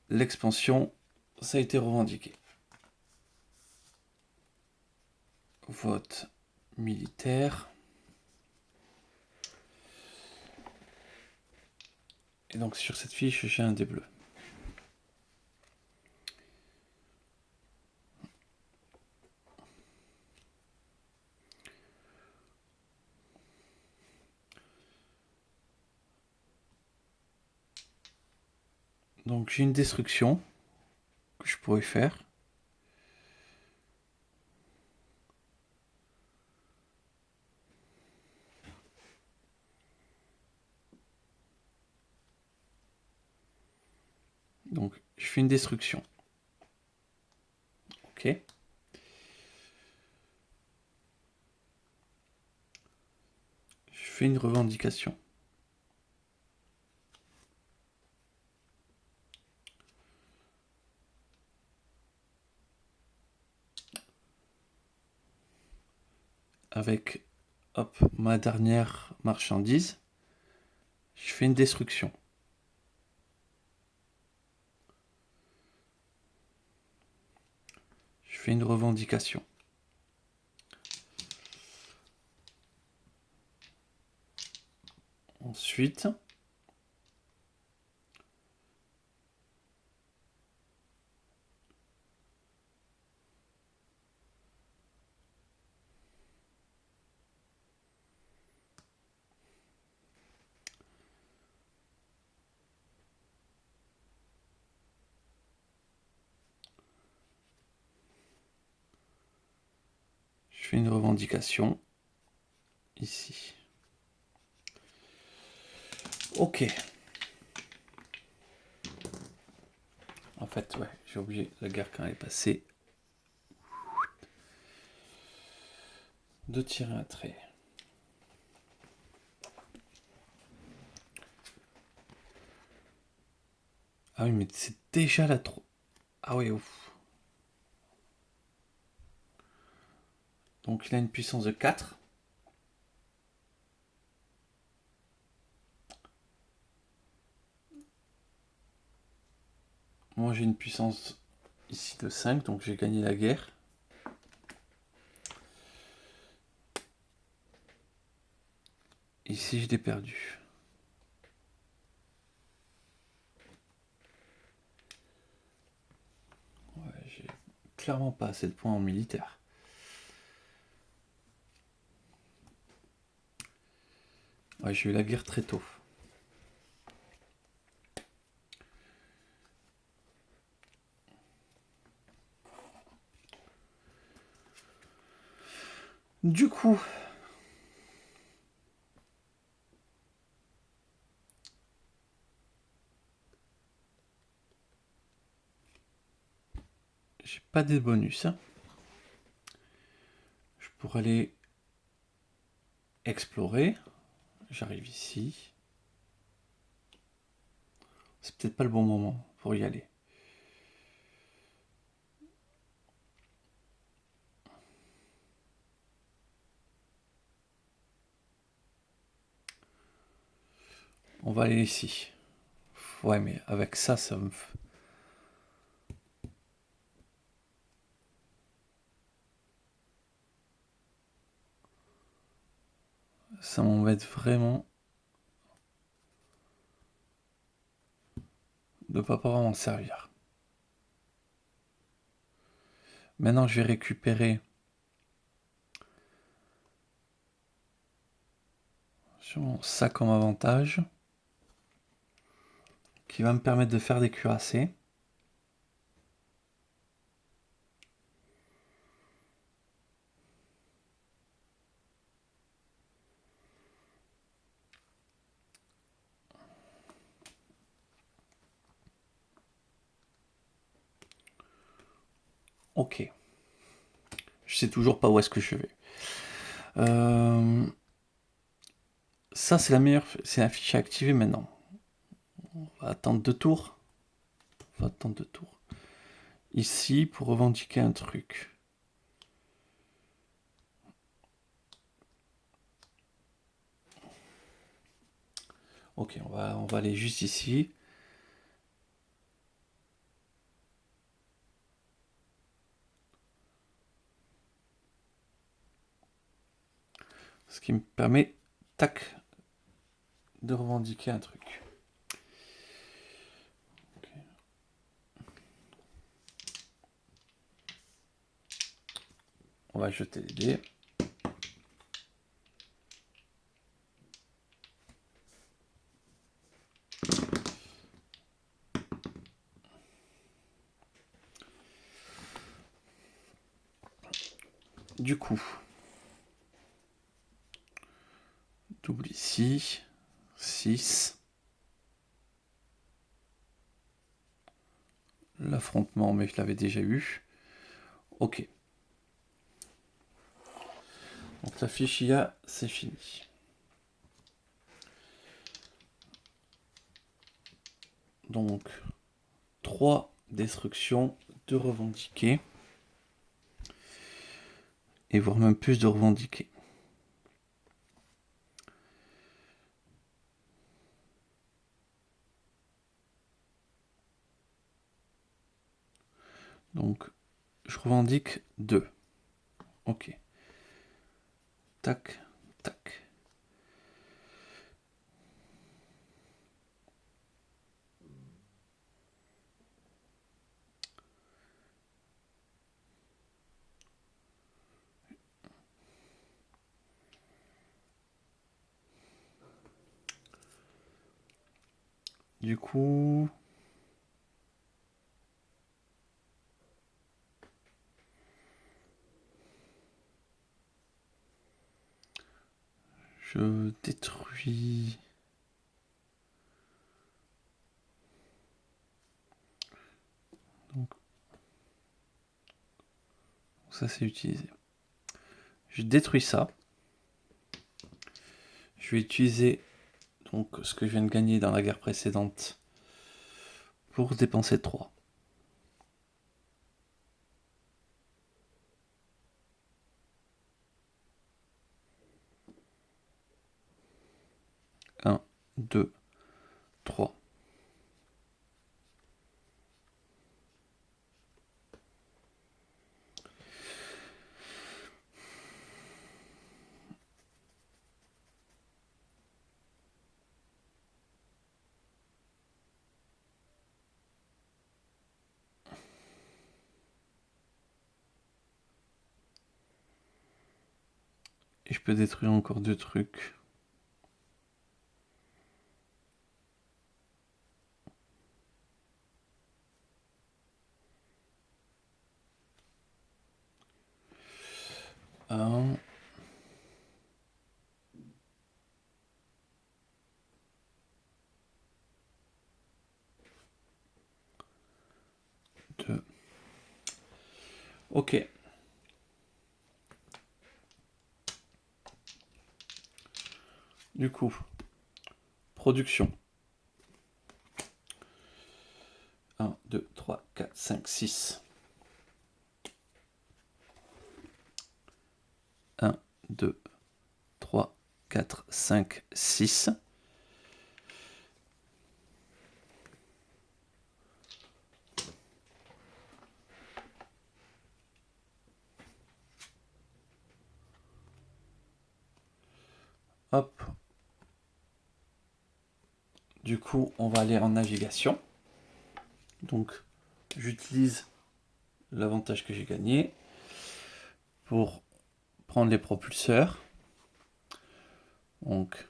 l'expansion, ça a été revendiqué. Vote militaire. Et donc sur cette fiche, j'ai un dé bleu. Donc j'ai une destruction que je pourrais faire. Donc je fais une destruction. Ok. Je fais une revendication. Avec hop, ma dernière marchandise, je fais une destruction. Je fais une revendication. Ensuite, je fais une revendication. ici. Ok. En fait, ouais, j'ai oublié la guerre quand elle est passée. De tirer un trait. Ah oui, mais c'est déjà la trop. Ah oui, ouf. Donc il a une puissance de 4. Moi j'ai une puissance ici de 5, donc j'ai gagné la guerre. Ici je l'ai perdu. Ouais, j'ai clairement pas assez de points en militaire. Ouais, j'ai eu la guerre très tôt. Du coup, j'ai pas des bonus. Hein. Je pourrais aller explorer. J'arrive ici. C'est peut-être pas le bon moment pour y aller. On va aller ici. Ouais, mais avec ça, ça m'embête vraiment de pas pouvoir m'en servir. Maintenant, je vais récupérer sur ça comme avantage, qui va me permettre de faire des cuirassés. Ok. Je sais toujours pas où est-ce que je vais. Ça, c'est la meilleure. C'est la fiche à activer maintenant. On va attendre 2 tours. On va attendre 2 tours. Ici, pour revendiquer un truc. Ok, on va aller juste ici. Ce qui me permet, tac, de revendiquer un truc. Okay. On va jeter les dés. Du coup, double ici, 6. L'affrontement, mais je l'avais déjà eu. Ok. Donc la fiche IA, c'est fini. Donc, 3 destructions, 2 revendiquées. Et voire même plus de revendiquées. Donc, je revendique 2. Ok. Tac, tac. Du coup, Je détruis... Donc, ça c'est utilisé. Je détruis ça. Je vais utiliser donc ce que je viens de gagner dans la guerre précédente pour dépenser 3. Un, 2, 3. Et je peux détruire encore 2 trucs. Un. Deux. Ok. Du coup, production. 1, 2, 3, 4, 5, 6. 1, 2, 3, 4, 5, 6. Hop. Du coup, on va aller en navigation. Donc, j'utilise l'avantage que j'ai gagné pour prendre les propulseurs. Donc,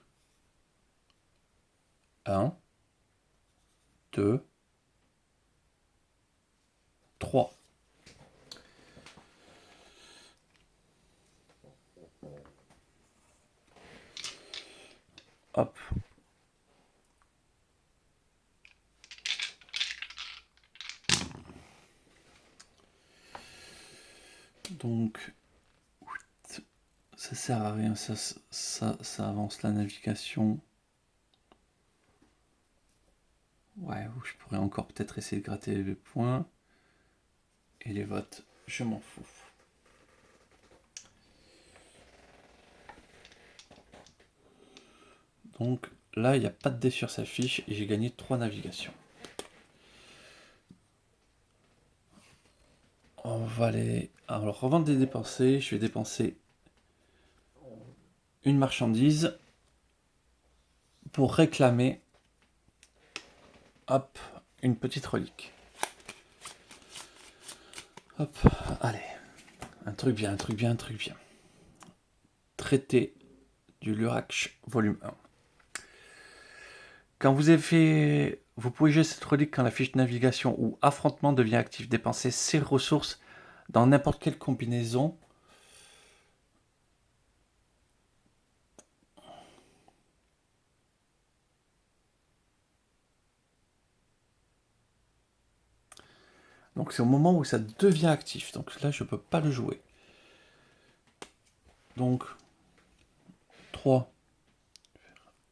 1, 2, 3. Hop. Donc, ça sert à rien, ça avance la navigation. Ouais, je pourrais encore peut-être essayer de gratter les points. Et les votes, je m'en fous. Donc là, il n'y a pas de dé sur sa fiche et j'ai gagné 3 navigations. On va aller... Alors, avant de les dépenser, je vais dépenser une marchandise pour réclamer, hop, une petite relique. Hop, allez. Un truc bien, un truc bien, un truc bien. Traité du Lurax, volume 1. Quand vous avez fait... Vous pouvez jouer cette relique quand la fiche de navigation ou affrontement devient active. Dépensez ces ressources dans n'importe quelle combinaison. Donc c'est au moment où ça devient actif. Donc là, je ne peux pas le jouer. Donc 3,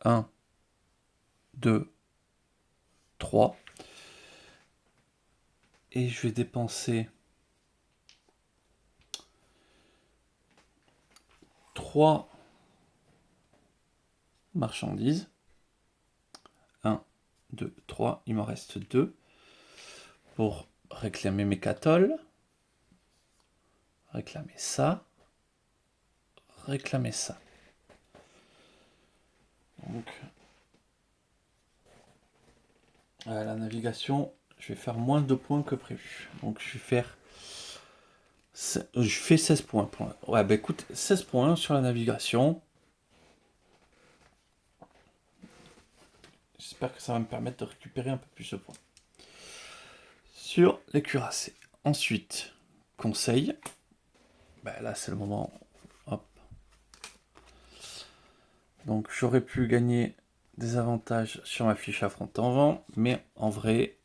1, 2, 3. Et je vais dépenser 3 marchandises. 1, 2, 3. Il m'en reste 2 pour réclamer mes catoles. Réclamer ça. Réclamer ça. Donc, la navigation, je vais faire moins de points que prévu. Donc, je vais faire... Je fais 16 points. Ouais, bah écoute, 16 points sur la navigation. J'espère que ça va me permettre de récupérer un peu plus de points. Sur les cuirassés. Ensuite, conseil. Bah là, c'est le moment. Hop. Donc j'aurais pu gagner des avantages sur ma fiche affront en vent, mais en vrai,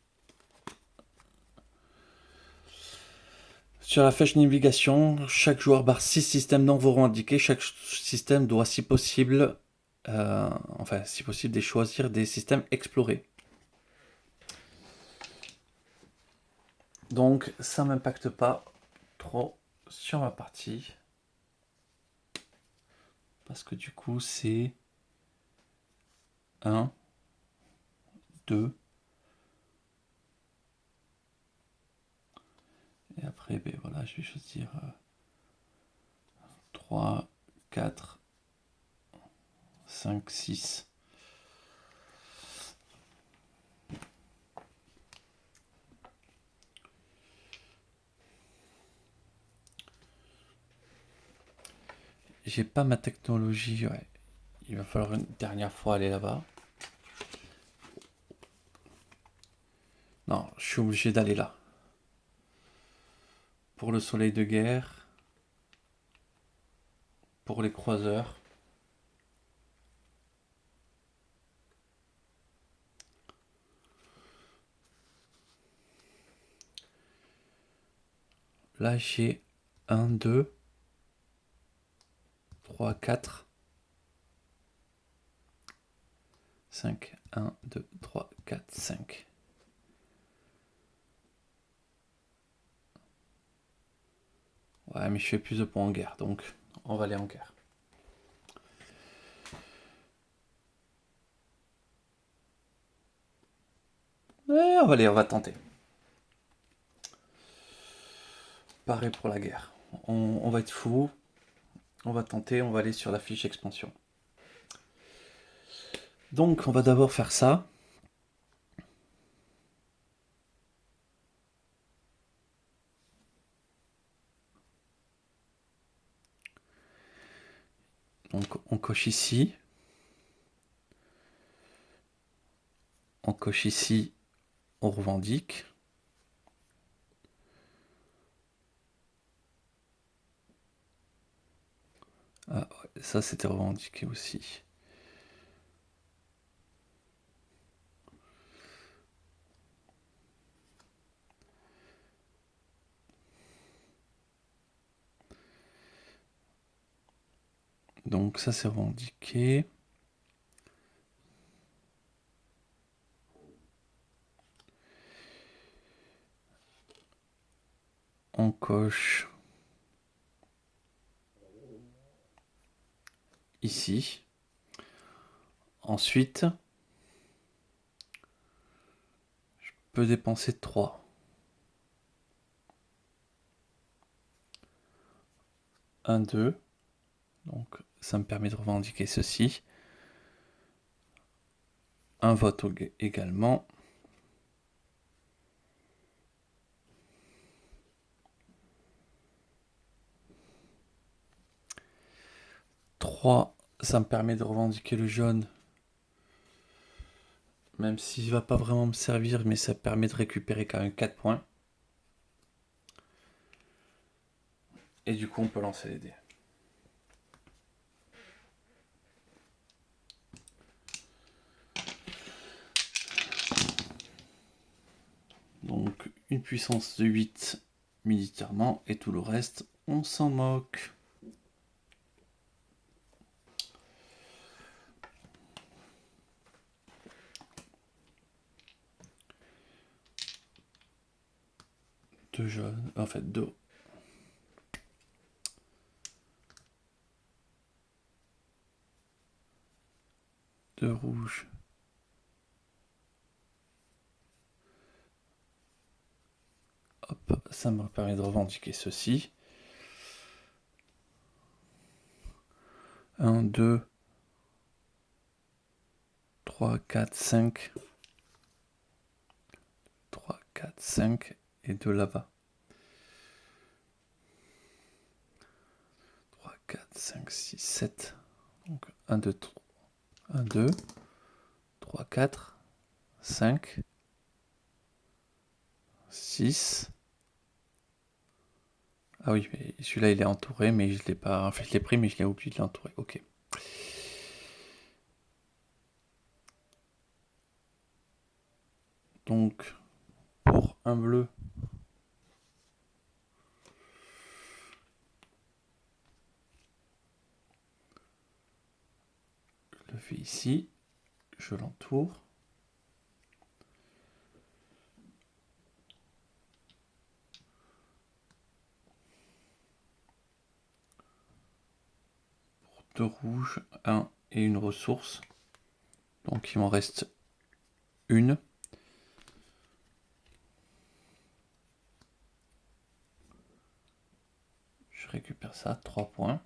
sur la fiche navigation, chaque joueur barre 6 systèmes non indiqués. Chaque système doit, si possible, si possible, choisir des systèmes explorés. Donc ça m'impacte pas trop sur ma partie. Parce que du coup, c'est 1, 2. Et après, ben voilà, je vais choisir 3, 4, 5, 6. J'ai pas ma technologie, ouais. Il va falloir une dernière fois aller là-bas. Non, je suis obligé d'aller là. Pour le soleil de guerre. Pour les croiseurs. Là, j'ai 1, 2, 3, 4, 5. 1, 2, 3, 4, 5. Ouais, mais je fais plus de points en guerre, donc on va aller en guerre. Ouais, on va tenter. Pareil pour la guerre. On va être fou. On va tenter, on va aller sur la fiche expansion. Donc on va d'abord faire ça. Donc on coche ici. On coche ici, on revendique. Ah, ouais, ça c'était revendiqué aussi. Donc ça c'est revendiqué. On coche ici. Ensuite, je peux dépenser 3. 1, 2. Donc ça me permet de revendiquer ceci. Un vote également. Trois, ça me permet de revendiquer le jaune. Même s'il ne va pas vraiment me servir, mais ça permet de récupérer quand même 4 points. Et du coup, on peut lancer les dés. Donc, une puissance de 8 militairement, et tout le reste, on s'en moque. Deux jaunes, en fait, deux. Deux rouges. Hop, ça me permet de revendiquer ceci. 1, 2, 3, 4, 5. 3, 4, 5 et 2 là-bas. 3, 4, 5, 6, 7. Donc 1, 2, 3, 1, 2, 3, 4, 5, 6. Ah oui, mais celui-là il est entouré, mais je l'ai pas. Enfin, je l'ai pris, mais je l'ai oublié de l'entourer. Ok. Donc, pour un bleu, je le fais ici, je l'entoure. Pour deux rouges, un et une ressource. Donc il m'en reste une. Je récupère ça, 3 points.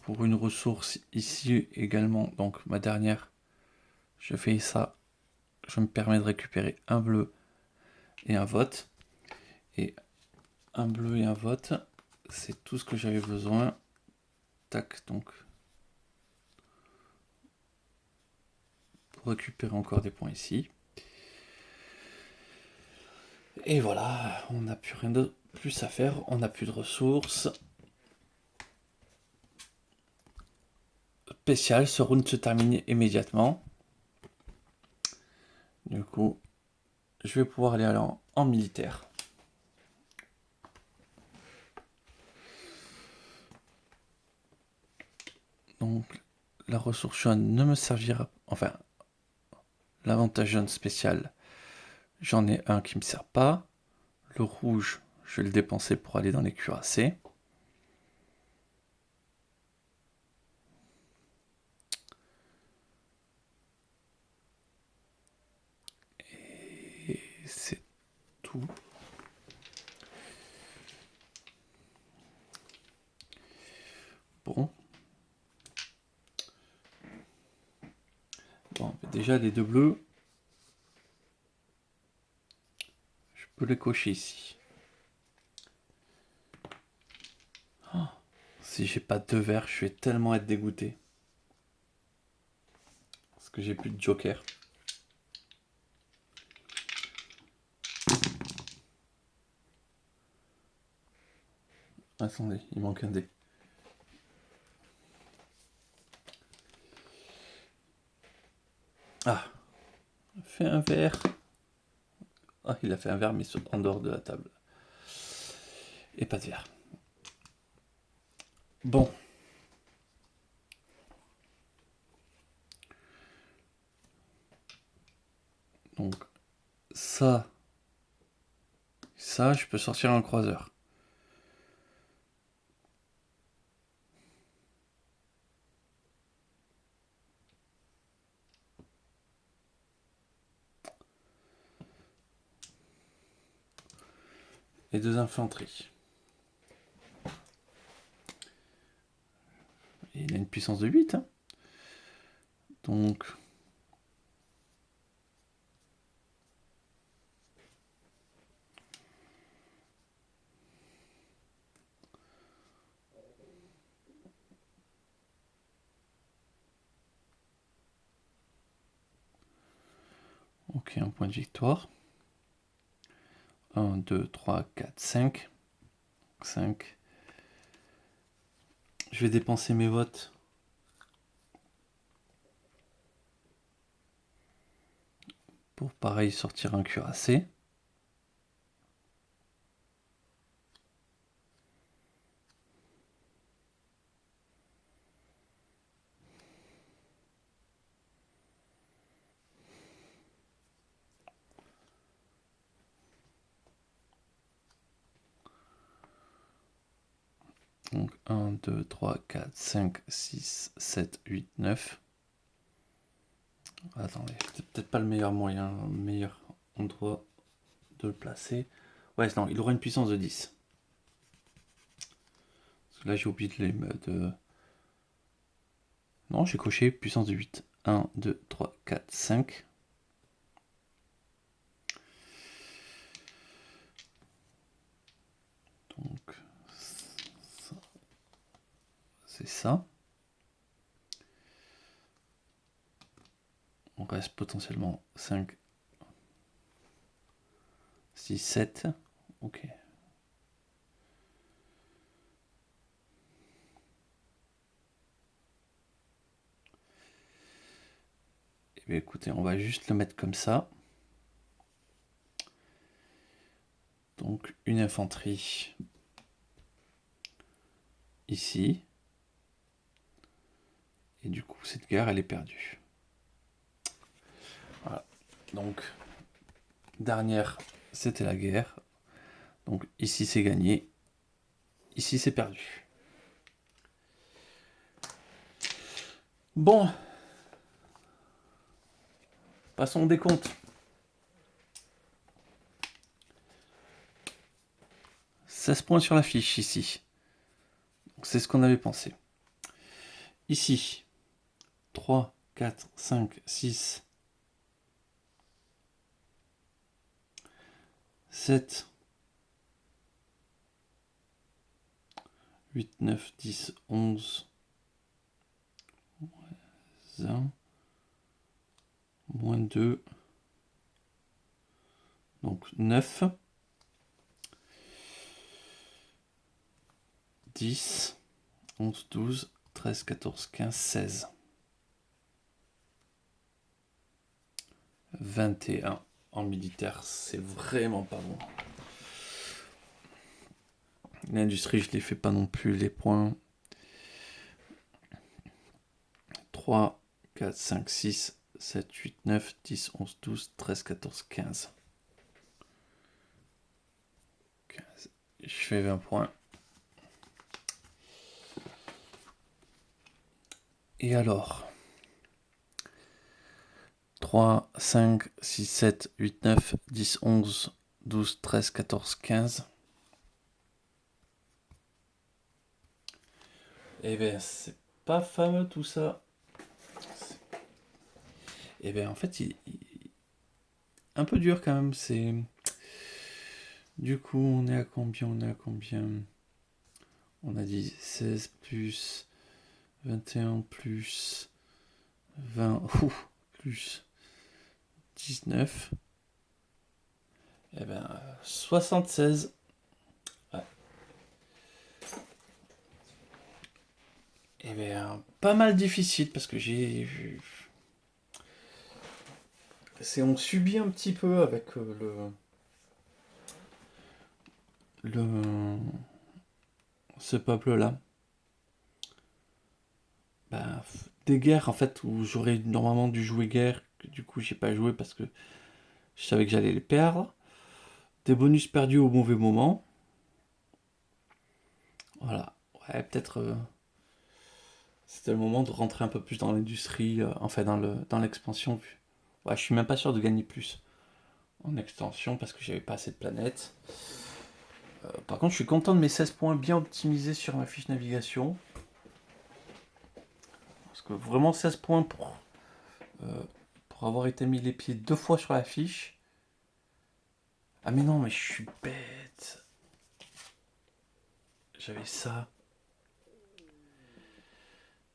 Pour une ressource ici également, donc ma dernière, je fais ça. Je me permets de récupérer un bleu et un vote. Et un bleu et un vote, c'est tout ce que j'avais besoin. Tac, donc. Pour récupérer encore des points ici. Et voilà, on n'a plus rien de plus à faire, on n'a plus de ressources. Spécial, ce round se termine immédiatement. Du coup, je vais pouvoir aller en militaire. Donc, la ressource jaune ne me servira... Enfin, l'avantage jaune spécial, j'en ai un qui me sert pas. Le rouge, je vais le dépenser pour aller dans les cuirassés. Et c'est tout. Bon. Bon, déjà les deux bleus, je peux les cocher ici. Oh, si j'ai pas de vert, je vais tellement être dégoûté. Parce que j'ai plus de joker. Attendez, il manque un dé. Ah, fait un vert. Ah, il a fait un vert, mais en dehors de la table. Et pas de vert. Bon. Donc, ça, je peux sortir un croiseur. Et deux infanteries. Et il a une puissance de 8. Hein. Donc... Ok, un point de victoire. 1, 2, 3, 4, 5. 5. Je vais dépenser mes votes. Pour pareil sortir un cuirassé. Donc 1, 2, 3, 4, 5, 6, 7, 8, 9. Attendez, c'est peut-être pas le meilleur moyen, le meilleur endroit de le placer. Ouais, non, il aura une puissance de 10. Parce que là, j'ai oublié de... Non, j'ai coché puissance de 8. 1, 2, 3, 4, 5. Donc, c'est ça. On reste potentiellement 5, 6, 7. Ok. Mais écoutez, on va juste le mettre comme ça. Donc une infanterie ici. Et du coup, cette guerre, elle est perdue. Voilà. Donc, dernière, c'était la guerre. Donc ici, c'est gagné. Ici, c'est perdu. Bon. Passons au décompte. 16 points sur la fiche, ici. C'est ce qu'on avait pensé. Ici, 3, 4, 5, 6, 7, 8, 9, 10, 11, moins 1, moins 2, donc 9, 10, 11, 12, 13, 14, 15, 16. 21 en militaire, c'est vraiment pas bon. L'industrie, je ne les fais pas non plus, les points. 3, 4, 5, 6, 7, 8, 9, 10, 11, 12, 13, 14, 15. 15. Je fais 20 points. Et alors 3, 5, 6, 7, 8, 9, 10, 11, 12, 13, 14, 15. Eh bien, c'est pas fameux tout ça. Eh bien, en fait, un peu dur quand même. C'est. Du coup, on est à combien? On a dit 16 plus 21 plus 20 plus 19. Eh ben, 76. Ouais. Eh bien, pas mal difficile parce que j'ai vu. On subit un petit peu avec ce peuple-là. Bah, des guerres en fait où j'aurais normalement dû jouer guerre, que du coup j'ai pas joué parce que je savais que j'allais les perdre. Des bonus perdus au mauvais moment. Voilà. Ouais, peut-être c'était le moment de rentrer un peu plus dans l'industrie, enfin dans l'expansion. Ouais, je suis même pas sûr de gagner plus en extension parce que j'avais pas assez de planètes. Par contre, je suis content de mes 16 points bien optimisés sur ma fiche navigation. Parce que vraiment 16 points pour avoir été mis les pieds 2 fois sur la fiche. Ah mais non, mais je suis bête. J'avais ça.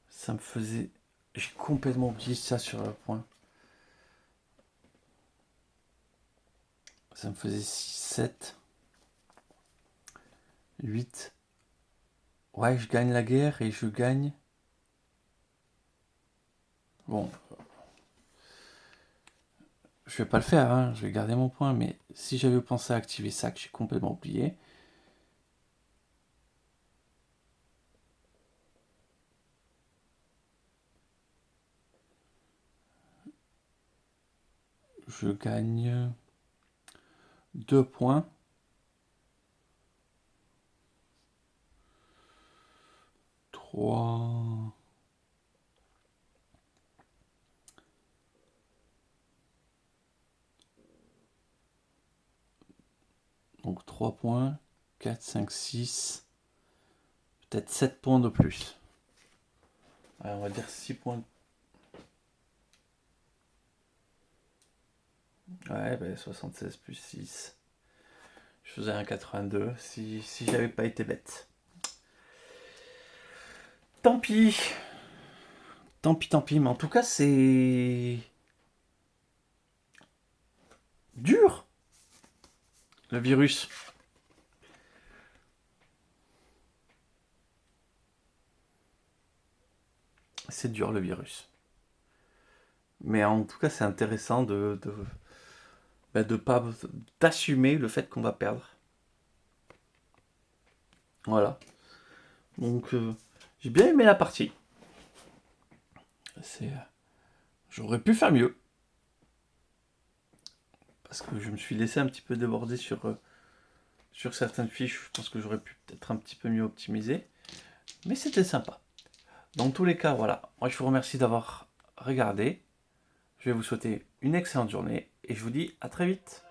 Ça me faisait... J'ai complètement oublié ça sur le point. Ça me faisait 6, 7, 8. Ouais, je gagne la guerre et je gagne... Bon, je vais pas le faire, hein, je vais garder mon point, mais si j'avais pensé à activer ça, que j'ai complètement oublié... Je gagne 2 points. 3... Donc 3 points, 4, 5, 6, peut-être 7 points de plus. Allez, on va dire 6 points. Ouais, ben 76 plus 6. Je faisais un 82 si j'avais pas été bête. Tant pis. Tant pis, mais en tout cas, c'est dur, le virus. C'est dur, le virus. Mais en tout cas, c'est intéressant de pas d'assumer le fait qu'on va perdre. Voilà. Donc, j'ai bien aimé la partie. C'est, j'aurais pu faire mieux parce que je me suis laissé un petit peu déborder sur certaines fiches. Je pense que j'aurais pu peut-être un petit peu mieux optimiser, mais c'était sympa. Dans tous les cas, voilà. Moi, je vous remercie d'avoir regardé. Je vais vous souhaiter une excellente journée et je vous dis à très vite.